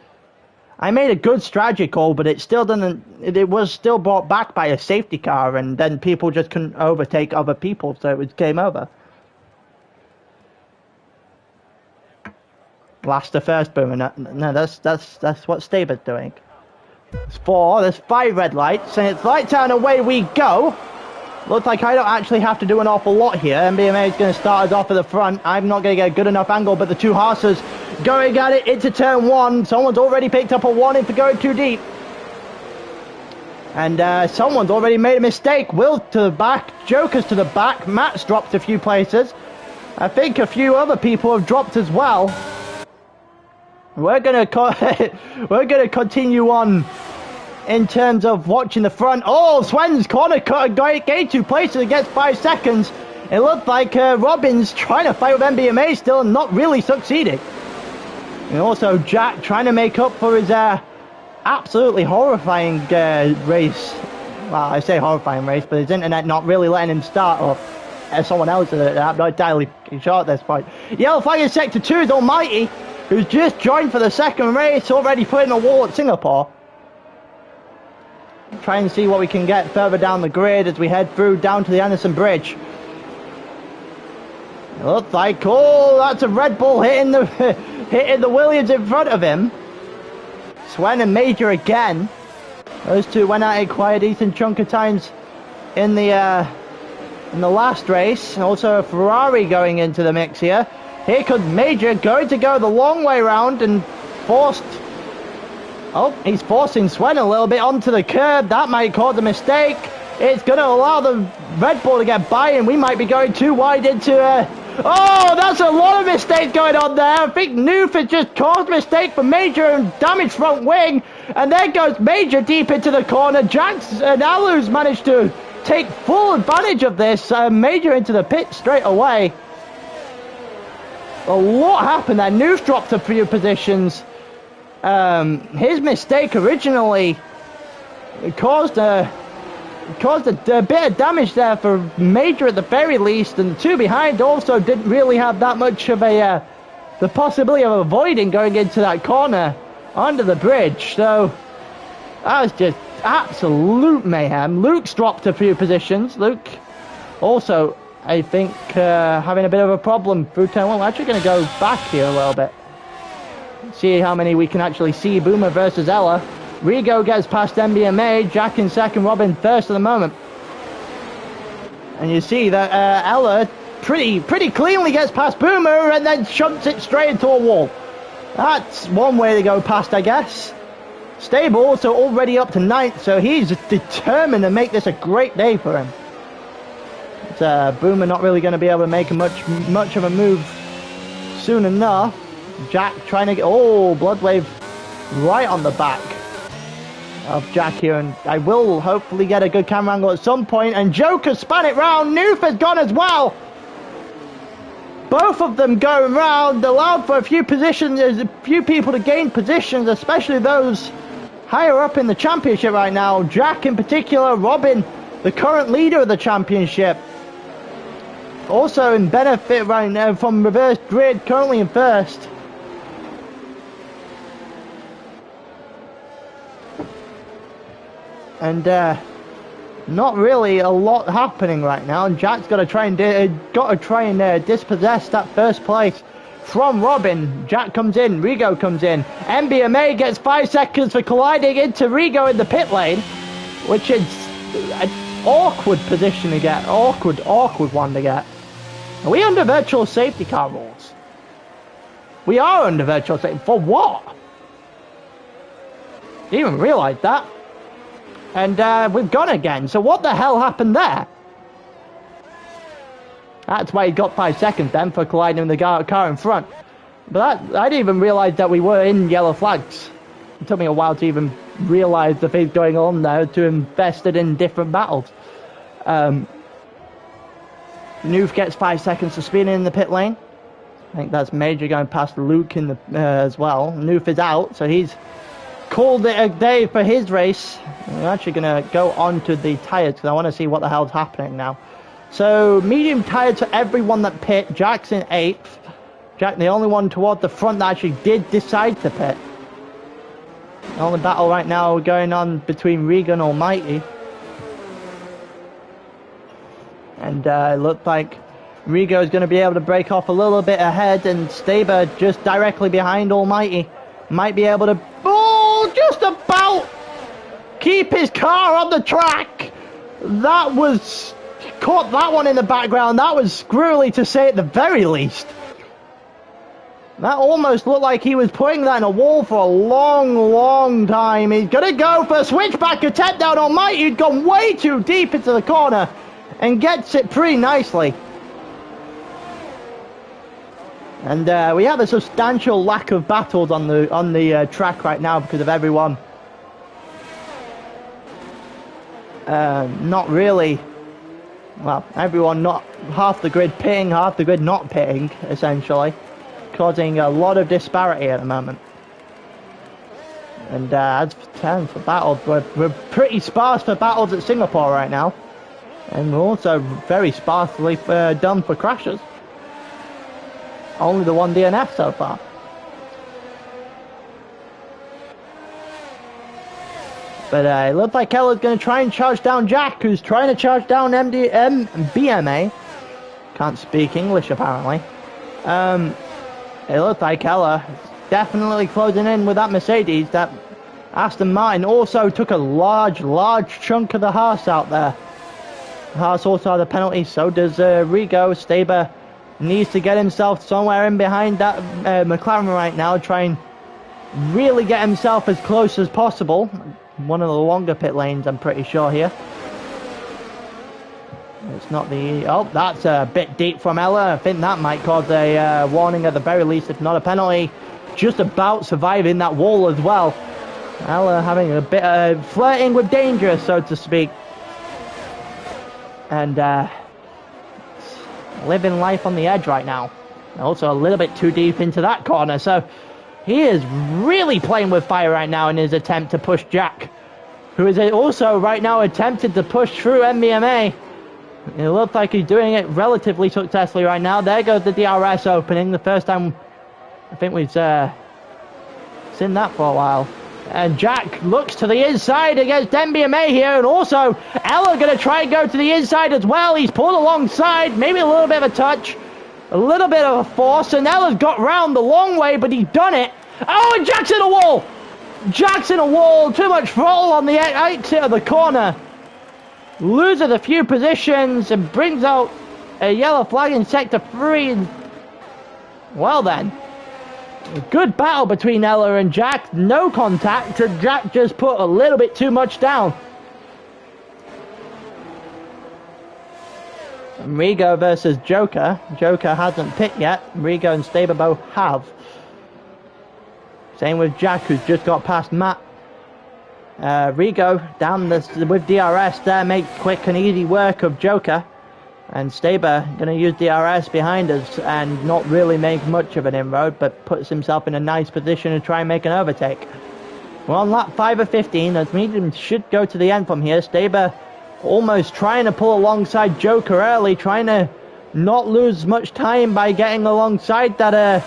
I made a good strategy call, but it still didn't. It was still brought back by a safety car, and then people just couldn't overtake other people, so it was game over. Last to first, Boomer. No, that's what Staber's doing. There's 5 red lights, and it's lights out and away we go. Looks like I don't actually have to do an awful lot here. MBMA is going to start us off at the front. I'm not going to get a good enough angle, but the two Haasers going at it into turn 1. Someone's already picked up a warning for going too deep. And someone's already made a mistake. Will's to the back, Joker's to the back, Matt's dropped a few places. I think a few other people have dropped as well. We're gonna continue on in terms of watching the front. Oh, Swen's corner cut gained 2 places against 5 seconds. It looked like Robin's trying to fight with MBMA still and not really succeeding. And also Jack trying to make up for his absolutely horrifying race. Well, I say horrifying race, but his internet not really letting him start, or someone else I'm not entirely sure at this point. Yellow flag in sector 2 is Almighty, who's just joined for the second race, already put in a wall at Singapore. Try and see what we can get further down the grid as we head through down to the Anderson Bridge. It looks like, oh, that's a Red Bull hitting the Williams in front of him. Swen and Major again. Those two went at it quite a decent chunk of times in the last race. Also a Ferrari going into the mix here. Here comes Major, going to go the long way round and forced... Oh, he's forcing Swen a little bit onto the curb. That might cause a mistake. It's going to allow the Red Bull to get by, and we might be going too wide into... Oh, that's a lot of mistakes going on there. I think Noof has just caused a mistake for Major and damaged front wing. And there goes Major deep into the corner. Jax and Alu's managed to take full advantage of this. Major into the pit straight away. A lot happened there. Noof dropped a few positions. His mistake originally caused a bit of damage there for Major at the very least, and the two behind also didn't really have that much of the possibility of avoiding going into that corner under the bridge. So that was just absolute mayhem. Luke's dropped a few positions. Luke also, I think, having a bit of a problem through turn one. We're actually going to go back here a little bit, see how many we can actually see. Boomer versus Ella. Rigo gets past MBMA, Jack in second, Robin first at the moment. And you see that Ella pretty cleanly gets past Boomer and then shunts it straight into a wall. That's one way to go past, I guess. Stable also already up to 9th, so he's determined to make this a great day for him. But, Boomer not really going to be able to make much of a move soon enough. Jack trying to get... Oh, Bloodwave right on the back of Jack here, and I will hopefully get a good camera angle at some point. And Joker span it round. Noof has gone as well. Both of them going round, allowed for a few positions, a few people to gain positions, especially those higher up in the championship right now. Jack in particular, Robin, the current leader of the championship, also in benefit right now from reverse grid, currently in first. And not really a lot happening right now. And Jack's got to try and dispossess that first place from Robin. Jack comes in, Rigo comes in. MBMA gets 5 seconds for colliding into Rigo in the pit lane, which is an awkward position to get. Awkward one to get. Are we under virtual safety car rules? We are under virtual safety. For what? Didn't even realise that. And we've gone again. So what the hell happened there? That's why he got 5 seconds then for colliding with the car in front. But I didn't even realise that we were in yellow flags. It took me a while to even realise the things going on there, to invested in different battles. Noof gets 5 seconds for speeding in the pit lane. I think that's Major going past Luke in the as well. Noof is out, so he's called it a day for his race. We're actually going to go on to the tyres because I want to see what the hell's happening now. So, medium tyres for everyone that pit. Jack's in 8th. Jack, the only one toward the front that actually did decide to pit. The only battle right now going on between Riga and Almighty. And it looked like Rigo is going to be able to break off a little bit ahead, and Staber just directly behind Almighty might be able to... Oh, just about keep his car on the track. That was... Caught that one in the background. That was squirrely, to say at the very least. That almost looked like he was putting that in a wall for a long time. He's going to go for a switchback attempt down. Almighty, he'd gone way too deep into the corner and gets it pretty nicely. And we have a substantial lack of battles on the track right now because of everyone not really, well, everyone not half the grid pitting, half the grid not pitting, essentially, causing a lot of disparity at the moment. And as for battles, we're pretty sparse for battles at Singapore right now, and we're also very sparsely done for crashes. Only the one DNF so far. But it looked like Ella's going to try and charge down Jack, who's trying to charge down BMA. Can't speak English, apparently. It looked like Ella definitely closing in with that Mercedes. That Aston Martin also took a large chunk of the Haas out there. Haas also had a penalty, so does Rigo. Staber needs to get himself somewhere in behind that McLaren right now, try and really get himself as close as possible. One of the longer pit lanes, I'm pretty sure here. It's not the... Oh, that's a bit deep from Ella. I think that might cause a warning at the very least, if not a penalty. Just about surviving that wall as well. Ella having a bit of flirting with danger, so to speak. And living life on the edge right now. Also a little bit too deep into that corner, so... He is really playing with fire right now in his attempt to push Jack, who is also right now attempted to push through MBMA. It looks like he's doing it relatively successfully right now. There goes the DRS opening, the first time I think we've seen that for a while. And Jack looks to the inside against MBMA here, and also Ella going to try and go to the inside as well. He's pulled alongside, maybe a little bit of a touch. A little bit of a force, and Ella's got round the long way, but he's done it. Oh, and Jack's in a wall! Jack's in a wall, too much throttle on the exit of the corner. Loses a few positions and brings out a yellow flag in sector 3. Well then, a good battle between Ella and Jack. No contact, and Jack just put a little bit too much down. Rigo versus Joker. Joker hasn't pit yet. Rigo and Staber both have. Same with Jack, who's just got past Matt. Rigo down this with DRS there, makes quick and easy work of Joker. And Staber going to use DRS behind us and not really make much of an inroad, but puts himself in a nice position to try and make an overtake. We're on lap 5 of 15, as medium should go to the end from here. Staber almost trying to pull alongside Joker early, trying to not lose much time by getting alongside that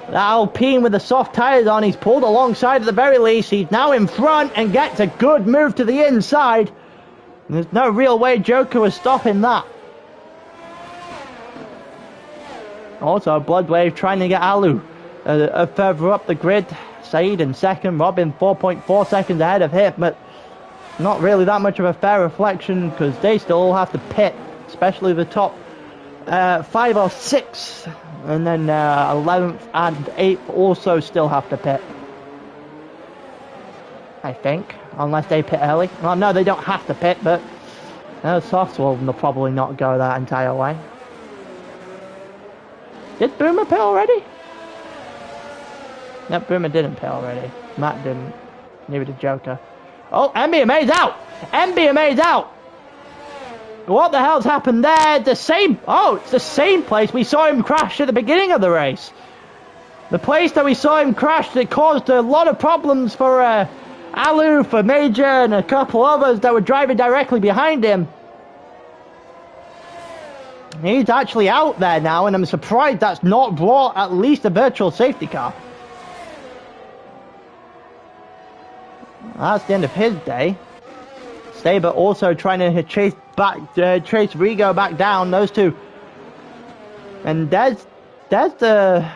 Alpine with the soft tyres on. He's pulled alongside at the very least. He's now in front and gets a good move to the inside. There's no real way Joker was stopping that. Also, Bloodwave trying to get Alu further up the grid. Said in second, Robin 4.4 seconds ahead of him, but not really that much of a fair reflection because they still all have to pit, especially the top 5 or 6, and then 11th and 8th also still have to pit, I think, unless they pit early. Well, no, they don't have to pit, but softs will probably not go that entire way. Did Boomer pit already? Nope, Boomer didn't pit already. Matt didn't. Neither did Joker. Oh, MBMA's out! MBMA's out! What the hell's happened there? It's the same place we saw him crash at the beginning of the race. The place that we saw him crash that caused a lot of problems for Alu, for Major, and a couple others that were driving directly behind him. He's actually out there now, and I'm surprised that's not brought at least a virtual safety car. That's the end of his day. Staber also trying to chase Rigo back down. Those two, and there's the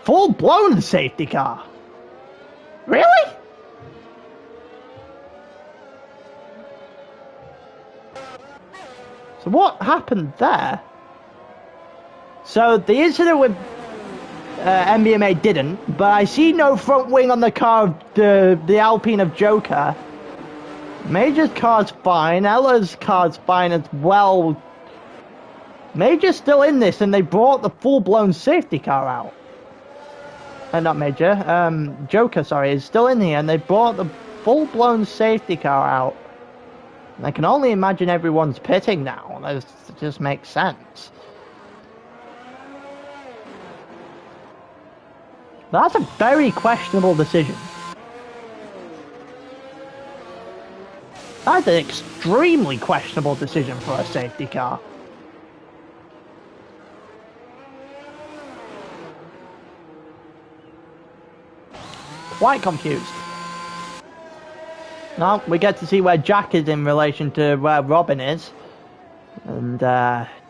full-blown safety car. Really? So what happened there? So the incident with MBMA didn't, but I see no front wing on the car of the Alpine of Joker. Major's car's fine, Ella's car's fine as well. Major's still in this, and they brought the full-blown safety car out. Not Major, Joker, sorry, is still in here, and they brought the full-blown safety car out. I can only imagine everyone's pitting now. That just makes sense. That's a very questionable decision. That's an extremely questionable decision for a safety car. Quite confused. Now we get to see where Jack is in relation to where Robin is. And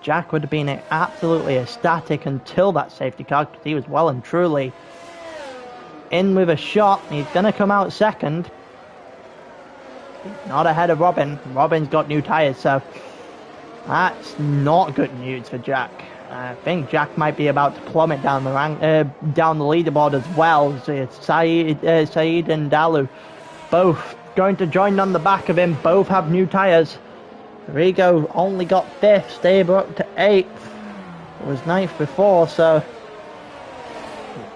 Jack would have been absolutely ecstatic until that safety car, because he was well and truly in with a shot. He's going to come out second. Not ahead of Robin. Robin's got new tyres, so that's not good news for Jack. I think Jack might be about to plummet down the down the leaderboard as well. So it's Saeed and Dalu both going to join on the back of him. Both have new tyres. Rigo only got 5th, Staber up to 8th. It was 9th before, so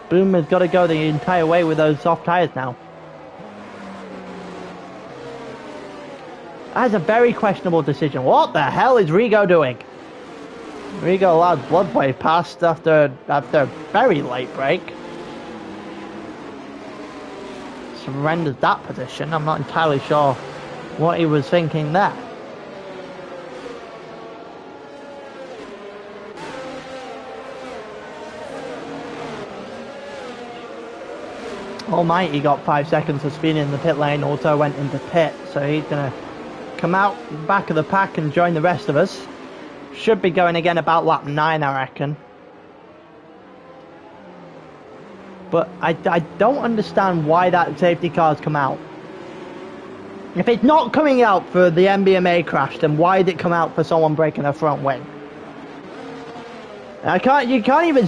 Boomer's got to go the entire way with those soft tyres now. That's a very questionable decision. What the hell is Rigo doing? Rigo allowed Bloodwave past after a very late break. Surrenders that position. I'm not entirely sure what he was thinking there. Almighty got 5 seconds of speed in the pit lane, also went into pit, so he's going to come out back of the pack and join the rest of us. Should be going again about lap 9, I reckon. But I don't understand why that safety car's come out. If it's not coming out for the MBMA crash, then why did it come out for someone breaking a front wing? You can't even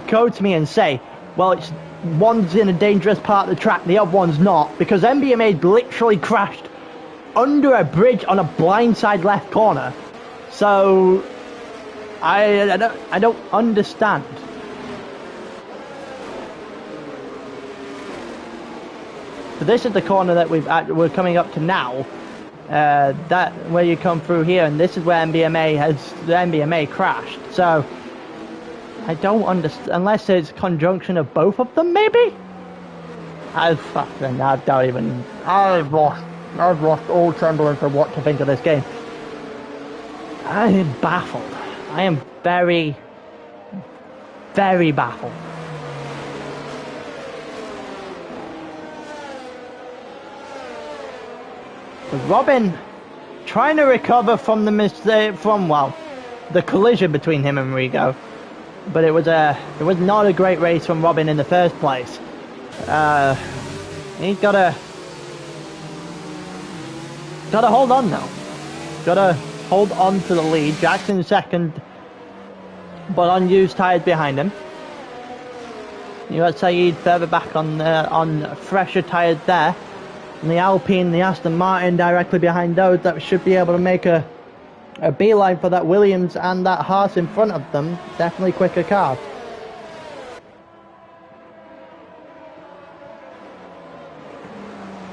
go to me and say, well, it's one's in a dangerous part of the track, the other one's not, because MBMA literally crashed under a bridge on a blindside left corner. So I don't understand. So this is the corner that we're coming up to now. That where you come through here, and this is where the MBMA crashed. So I don't understand, unless it's conjunction of both of them, maybe? I've lost all semblance of what to think of this game. I am baffled. I am very, very baffled. With Robin trying to recover from the collision between him and Rigo. But it was not a great race from Robin in the first place. He's gotta hold on now. Gotta hold on to the lead. Jackson second, but unused tyres behind him. You got Saeed further back on fresher tyres there. And the Alpine, the Aston Martin directly behind those, that should be able to make a beeline for that Williams and that Haas in front of them. Definitely quicker car.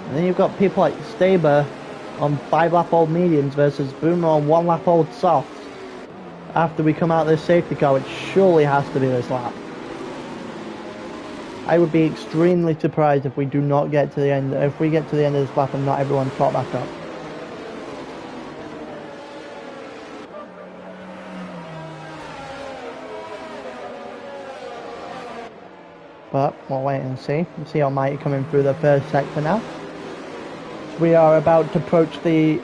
And then you've got people like Staber on 5-lap-old mediums versus Boomer on 1-lap-old softs. After we come out of this safety car, which surely has to be this lap. I would be extremely surprised if we do not get to the end. If we get to the end of this lap and not everyone's caught back up. But we'll wait and see. We'll see Almighty coming through the first sector now. We are about to approach the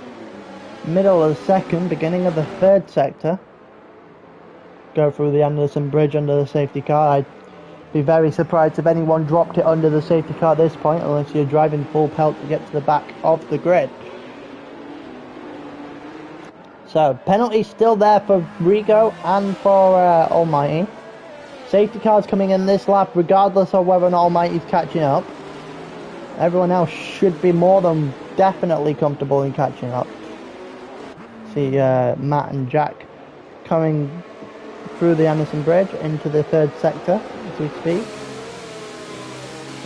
middle of the second, beginning of the third sector. Go through the Anderson Bridge under the safety car. I'd be very surprised if anyone dropped it under the safety car at this point, unless you're driving full pelt to get to the back of the grid. So, penalty still there for Rigo and for Almighty. Safety cars coming in this lap, regardless of whether or not Almighty's catching up. Everyone else should be more than definitely comfortable in catching up. See Matt and Jack coming through the Anderson Bridge into the third sector as we speak.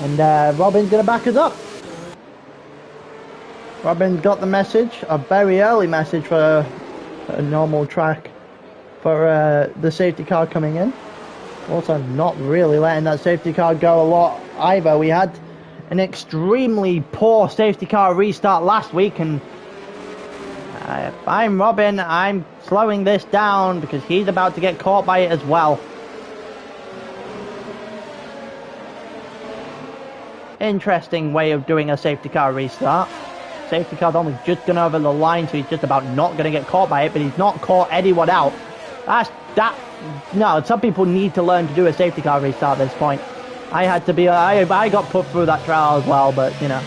And Robin's going to back us up. Robin's got the message, a very early message for a normal track for the safety car coming in. Also not really letting that safety car go a lot either. We had an extremely poor safety car restart last week, and if I'm Robin, I'm slowing this down because he's about to get caught by it as well. interesting way of doing a safety car restart. Safety car's only just gone over the line, so he's just about not going to get caught by it, but he's not caught anyone out. No, some people need to learn to do a safety car restart at this point. I got put through that trial as well, but, you know.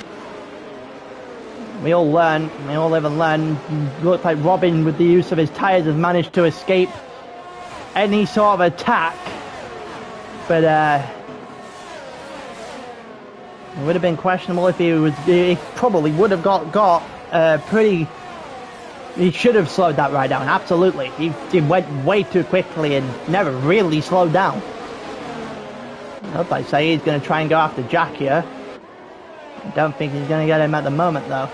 We all learn, we all live and learn. Looks like Robin, with the use of his tyres, has managed to escape any sort of attack. But, it would have been questionable if he probably would have got pretty... He should have slowed that ride down, absolutely. He went way too quickly and never really slowed down. Looks like Saeed's going to try and go after Jack here. I don't think he's going to get him at the moment, though.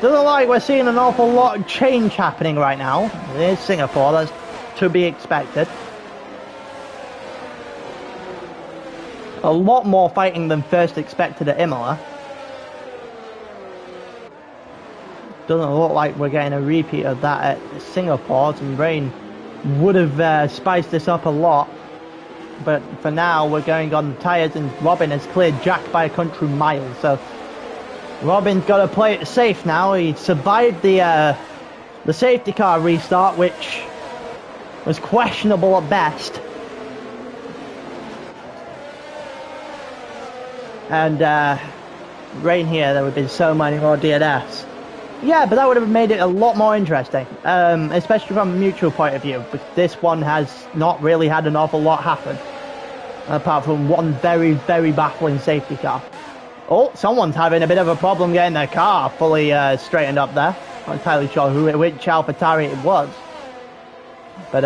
Doesn't look like we're seeing an awful lot of change happening right now. It is Singapore, that's to be expected. A lot more fighting than first expected at Imola. Doesn't look like we're getting a repeat of that at Singapore. Some rain would have spiced this up a lot. But for now, we're going on the tyres, and Robin has cleared Jack by a country mile. So Robin's got to play it safe now. He survived the safety car restart, which was questionable at best. And rain here, there would have been so many more DNFs. Yeah, but that would have made it a lot more interesting, especially from a mutual point of view, because this one has not really had an awful lot happen, apart from one very, very baffling safety car. Oh, someone's having a bit of a problem getting their car fully straightened up there. Not entirely sure which AlphaTauri it was. But,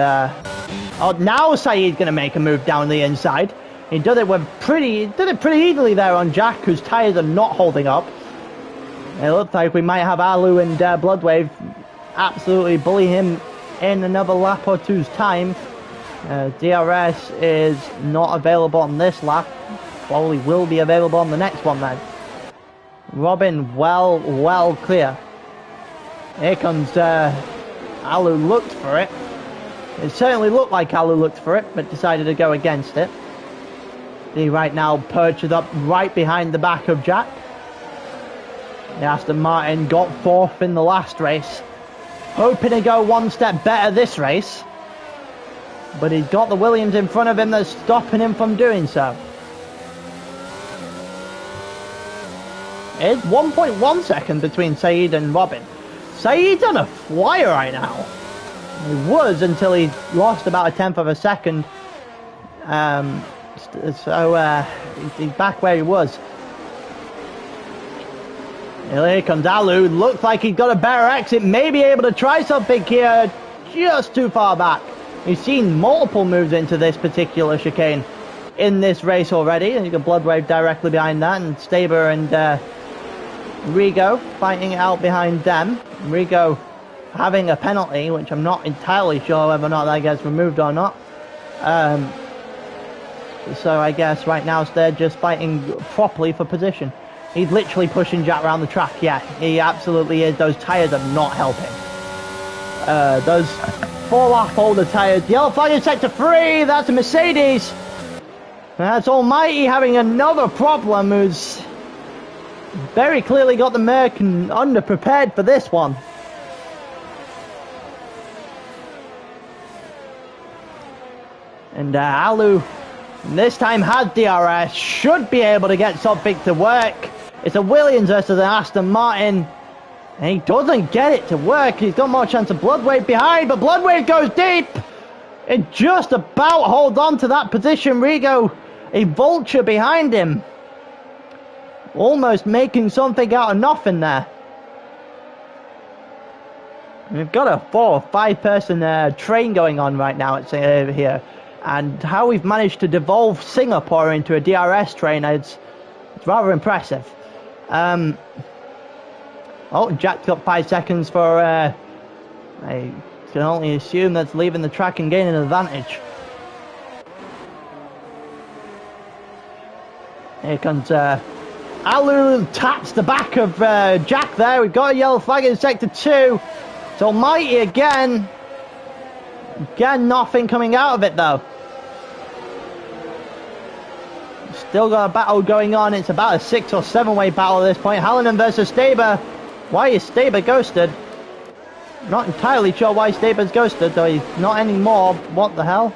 oh, now Saeed's going to make a move down the inside. He did it pretty easily there on Jack, whose tyres are not holding up. It looks like we might have Alu and Bloodwave absolutely bully him in another lap or two's time. DRS is not available on this lap. Probably will be available on the next one then. Robin well clear. Here comes Alu, looked for it. It certainly looked like Alu looked for it, but decided to go against it. He right now perches up right behind the back of Jack. The Aston Martin got fourth in the last race, hoping to go one step better this race, but he's got the Williams in front of him that's stopping him from doing so. It's 1.1 seconds between Saeed and Robin. Saeed's on a flyer right now. He was until he lost about a tenth of a second. So he's back where he was. Here comes Alu. Looks like he's got a better exit. May be able to try something here. Just too far back. We've seen multiple moves into this particular chicane in this race already. And you got Bloodwave directly behind that. And Staber and Rigo fighting it out behind them. Rigo having a penalty, which I'm not entirely sure whether or not that gets removed or not. So I guess right now they're just fighting properly for position. He's literally pushing Jack around the track. Yeah, he absolutely is. Those tyres are not helping. Those 4-lap older tyres. Yellow flag in sector 3. That's a Mercedes. That's Almighty having another problem, who's very clearly got the Merc and underprepared for this one. And Alu this time has DRS, should be able to get something to work. It's a Williams versus an Aston Martin. And he doesn't get it to work. He's got more chance of Bloodwave behind, but Bloodwave goes deep. It just about holds on to that position. Rigo, a vulture behind him. Almost making something out of nothing there. We've got a 4 or 5 person train going on right now over here. And how we've managed to devolve Singapore into a DRS train, it's rather impressive. Oh, Jack's got 5 seconds for... I can only assume that's leaving the track and gaining an advantage. Here comes... Alu taps the back of Jack there. We've got a yellow flag in sector 2. It's Almighty again. Again, nothing coming out of it though. Still got a battle going on. It's about a 6 or 7 way battle at this point. Hallinan versus Staber. Why is Staber ghosted? Not entirely sure why Staber's ghosted, though he's not anymore. What the hell?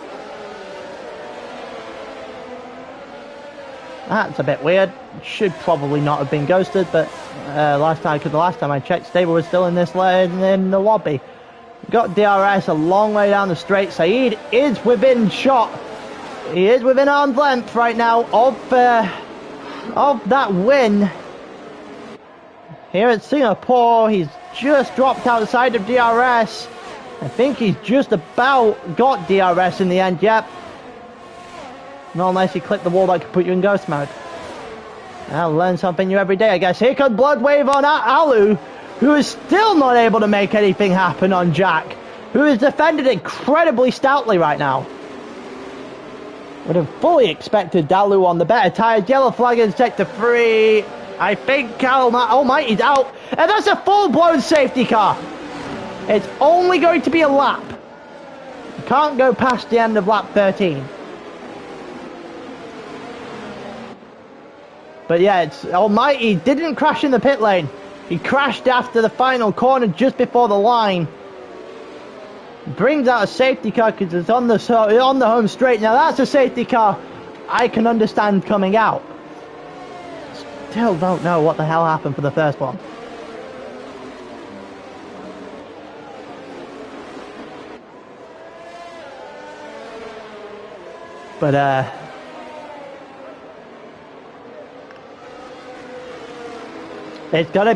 That's a bit weird. Should probably not have been ghosted, but last time I checked, Staber was still in this in the lobby. Got DRS a long way down the straight. Saeed is within shot. He is within arm's length right now of that win. Here at Singapore, he's just dropped outside of DRS. I think he's just about got DRS in the end, yep. Not unless you click the wall that could put you in ghost mode. I'll learn something new every day, I guess. Here comes Blood Wave on Alu, who is still not able to make anything happen on Jack, who is defended incredibly stoutly right now. Would have fully expected Dalu on the better tyres. Yellow flag in sector 3. I think Almighty's out. And that's a full-blown safety car. It's only going to be a lap. You can't go past the end of lap 13. But yeah, it's Almighty didn't crash in the pit lane. He crashed after the final corner just before the line. Brings out a safety car because it's on the home straight. Now that's a safety car I can understand coming out. Still don't know what the hell happened for the first one. But it's gonna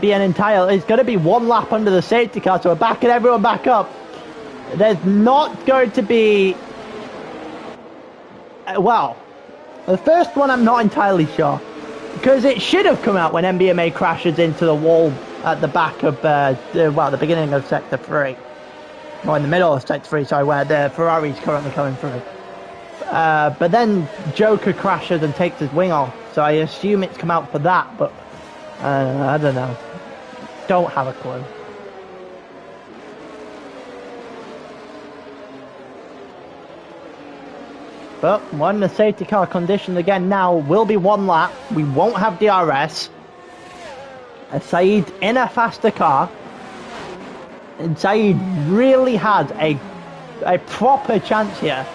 be one lap under the safety car, so we're backing everyone back up. There's not going to be... well, the first one I'm not entirely sure. Because it should have come out when MBMA crashes into the wall at the back of, the beginning of Sector 3. Or in the middle of Sector 3, sorry, where the Ferrari's currently coming through. But then Joker crashes and takes his wing off. So I assume it's come out for that, but I don't know. Don't have a clue. But when the safety car conditioned again now will be one lap. We won't have DRS. Saeed in a faster car. And Saeed really had a proper chance here.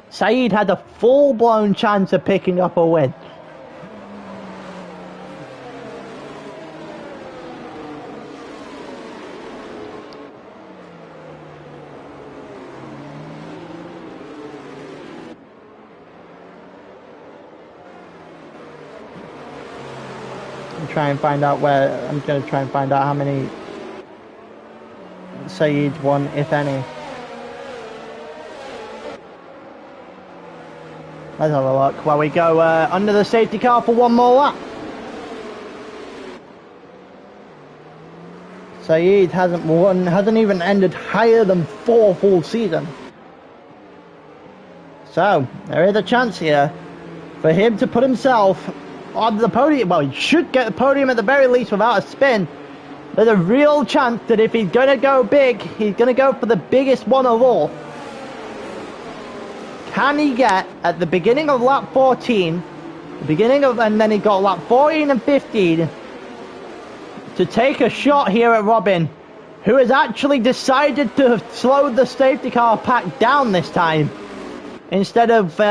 Saeed had a full-blown chance of picking up a win. I'm going to try and find out how many Saeed's won, if any. Let's have a look while we go under the safety car for one more lap. Saeed hasn't even ended higher than 4 full seasons. So, there is a chance here for him to put himself on the podium. Well, he should get the podium at the very least without a spin. There's a real chance that if he's going to go big, he's going to go for the biggest one of all. Can he get at the beginning of lap 14, and then he got lap 14 and 15 to take a shot here at Robin, who has actually decided to slow the safety car pack down this time instead of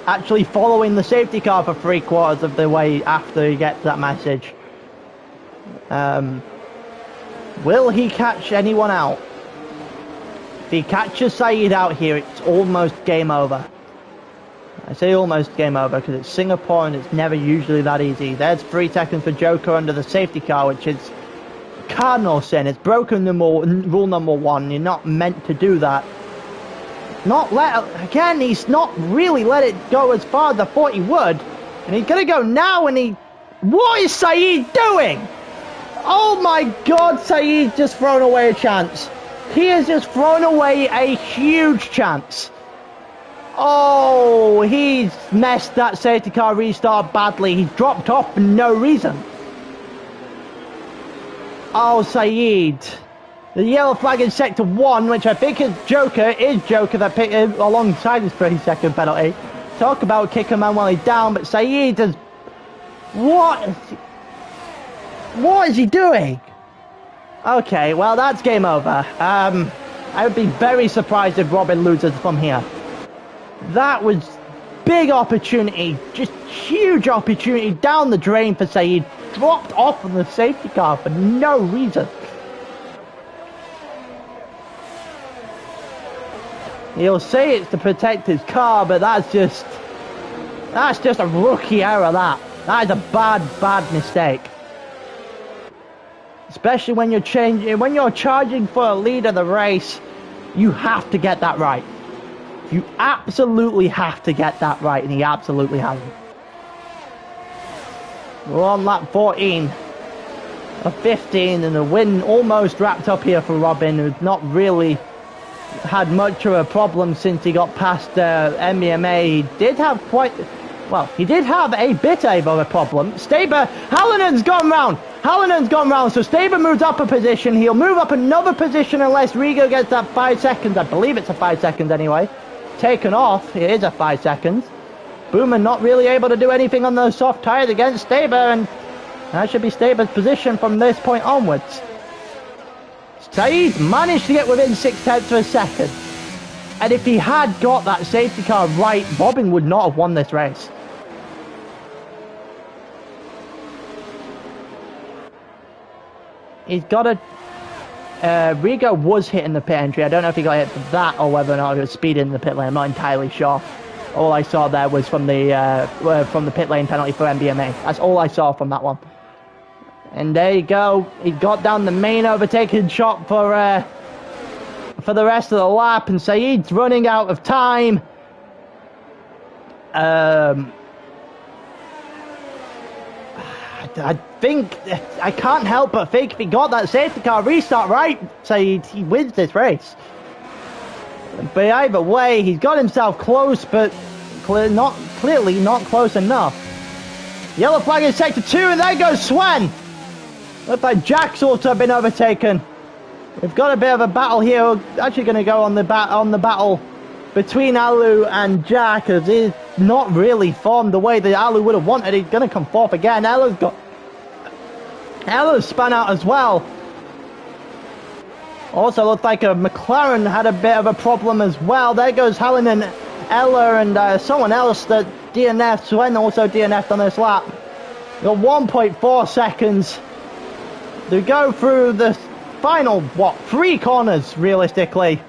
actually following the safety car for 3/4 of the way after he gets that message. Will he catch anyone out? If he catches Saeed out here, it's almost game over. I say almost game over because it's Singapore and it's never usually that easy. There's 3 seconds for Joker under the safety car, which is cardinal sin. It's broken rule number 1. You're not meant to do that. He's not really let it go as far as I thought he would. And he's going to go now and what is Saeed doing? Oh my god, Saeed just thrown away a chance. He has just thrown away a huge chance. Oh, he's messed that safety car restart badly. He's dropped off for no reason. Oh, Saeed. The yellow flag in sector 1, which I think is Joker that picked alongside his 30-second penalty. Talk about kick a man while he's down, but Saeed has... What is he doing? Okay, well, that's game over. I would be very surprised if Robin loses from here. That was big opportunity, just huge opportunity down the drain for Saeed. Dropped off on the safety car for no reason. He'll say it's to protect his car, but that's just a rookie error. That is a bad mistake. Especially when you're charging for a lead of the race, you have to get that right. You absolutely have to get that right, and he absolutely hasn't. We're on lap 14 of 15, and the win almost wrapped up here for Robin, who's not really had much of a problem since he got past MBMA. He did have he did have a bit of a problem. Hallinen's gone round, so Staber moves up a position. He'll move up another position unless Rigo gets that 5 seconds. I believe it's a 5 seconds anyway. Taken off, it is a 5 seconds. Boomer not really able to do anything on those soft tyres against Staber, and that should be Staber's position from this point onwards. Saeed managed to get within 0.6 of a second. And if he had got that safety car right, Robin would not have won this race. He's got a... Rigo was hitting the pit entry. I don't know if he got hit for that or whether or not he was speeding in the pit lane. I'm not entirely sure. All I saw there was from the pit lane penalty for MBMA. That's all I saw from that one. And there you go. He got down the main overtaking shot for the rest of the lap, and Saeed's running out of time. I think I can't help but think if he got that safety car restart right, Saeed, he wins this race. But either way, he's got himself close, but clearly not close enough. Yellow flag in sector 2, and there goes Swen. Looks like Jack's also been overtaken. We've got a bit of a battle here. We're actually going to go on the battle between Alu and Jack, as he's not really formed the way that Alu would have wanted. He's going to come fourth again. Alu's spun out as well. Also looks like a McLaren had a bit of a problem as well. There goes Hallinan, Ella, and someone else that DNF'd. Swen also DNF'd on this lap. We've got 1.4 seconds to go through the final, 3 corners, realistically.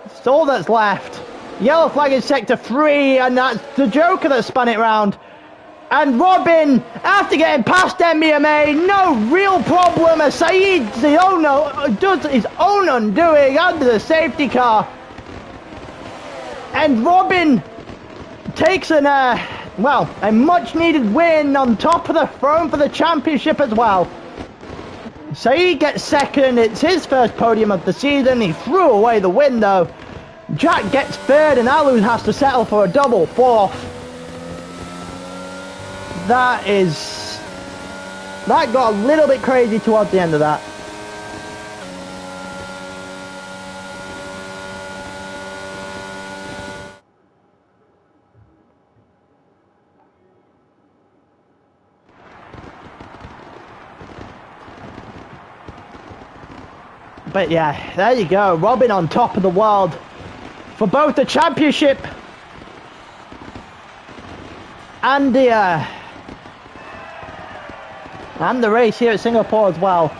It's all that's left. Yellow flag in sector 3, and that's the Joker that spun it round. And Robin, after getting past MBMA, no real problem, as Saeed does his own undoing under the safety car. And Robin takes a much needed win on top of the throne for the championship as well. Saeed gets second. It's his first podium of the season. He threw away the win though. Jack gets third, and Alu has to settle for a double fourth. That got a little bit crazy towards the end of that. But yeah, there you go. Robin on top of the world for both the championship and the race here at Singapore as well.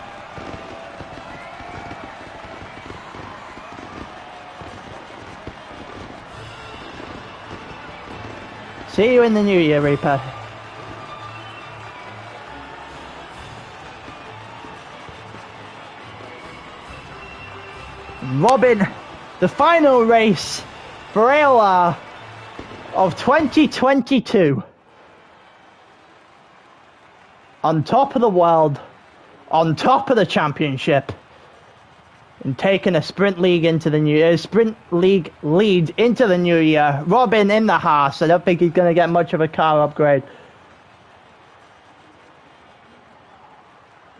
See you in the new year, Reaper. Robin, the final race for ALR of 2022. On top of the world, on top of the championship, and taking a sprint league into the new year, sprint league lead into the new year. Robin in the Haas. I don't think he's going to get much of a car upgrade.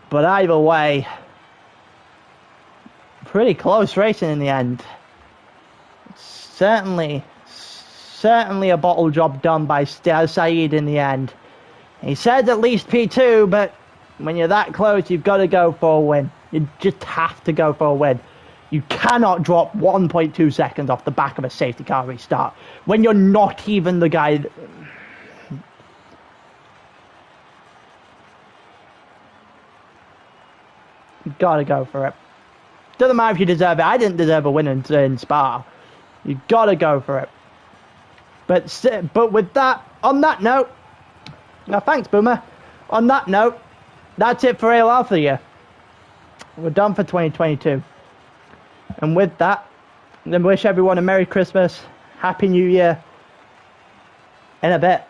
But either way, pretty close racing in the end. Certainly certainly a bottle job done by Saeed in the end. He said at least P2, but when you're that close, you've got to go for a win. You just have to go for a win. You cannot drop 1.2 seconds off the back of a safety car restart when you're not even the guy. You've got to go for it. Doesn't matter if you deserve it. I didn't deserve a win in Spa. You've got to go for it. But with that, on that note, now thanks, Boomer. On that note, that's it for ALR for the year. We're done for 2022. And with that, I wish everyone a Merry Christmas, Happy New Year, in a bit.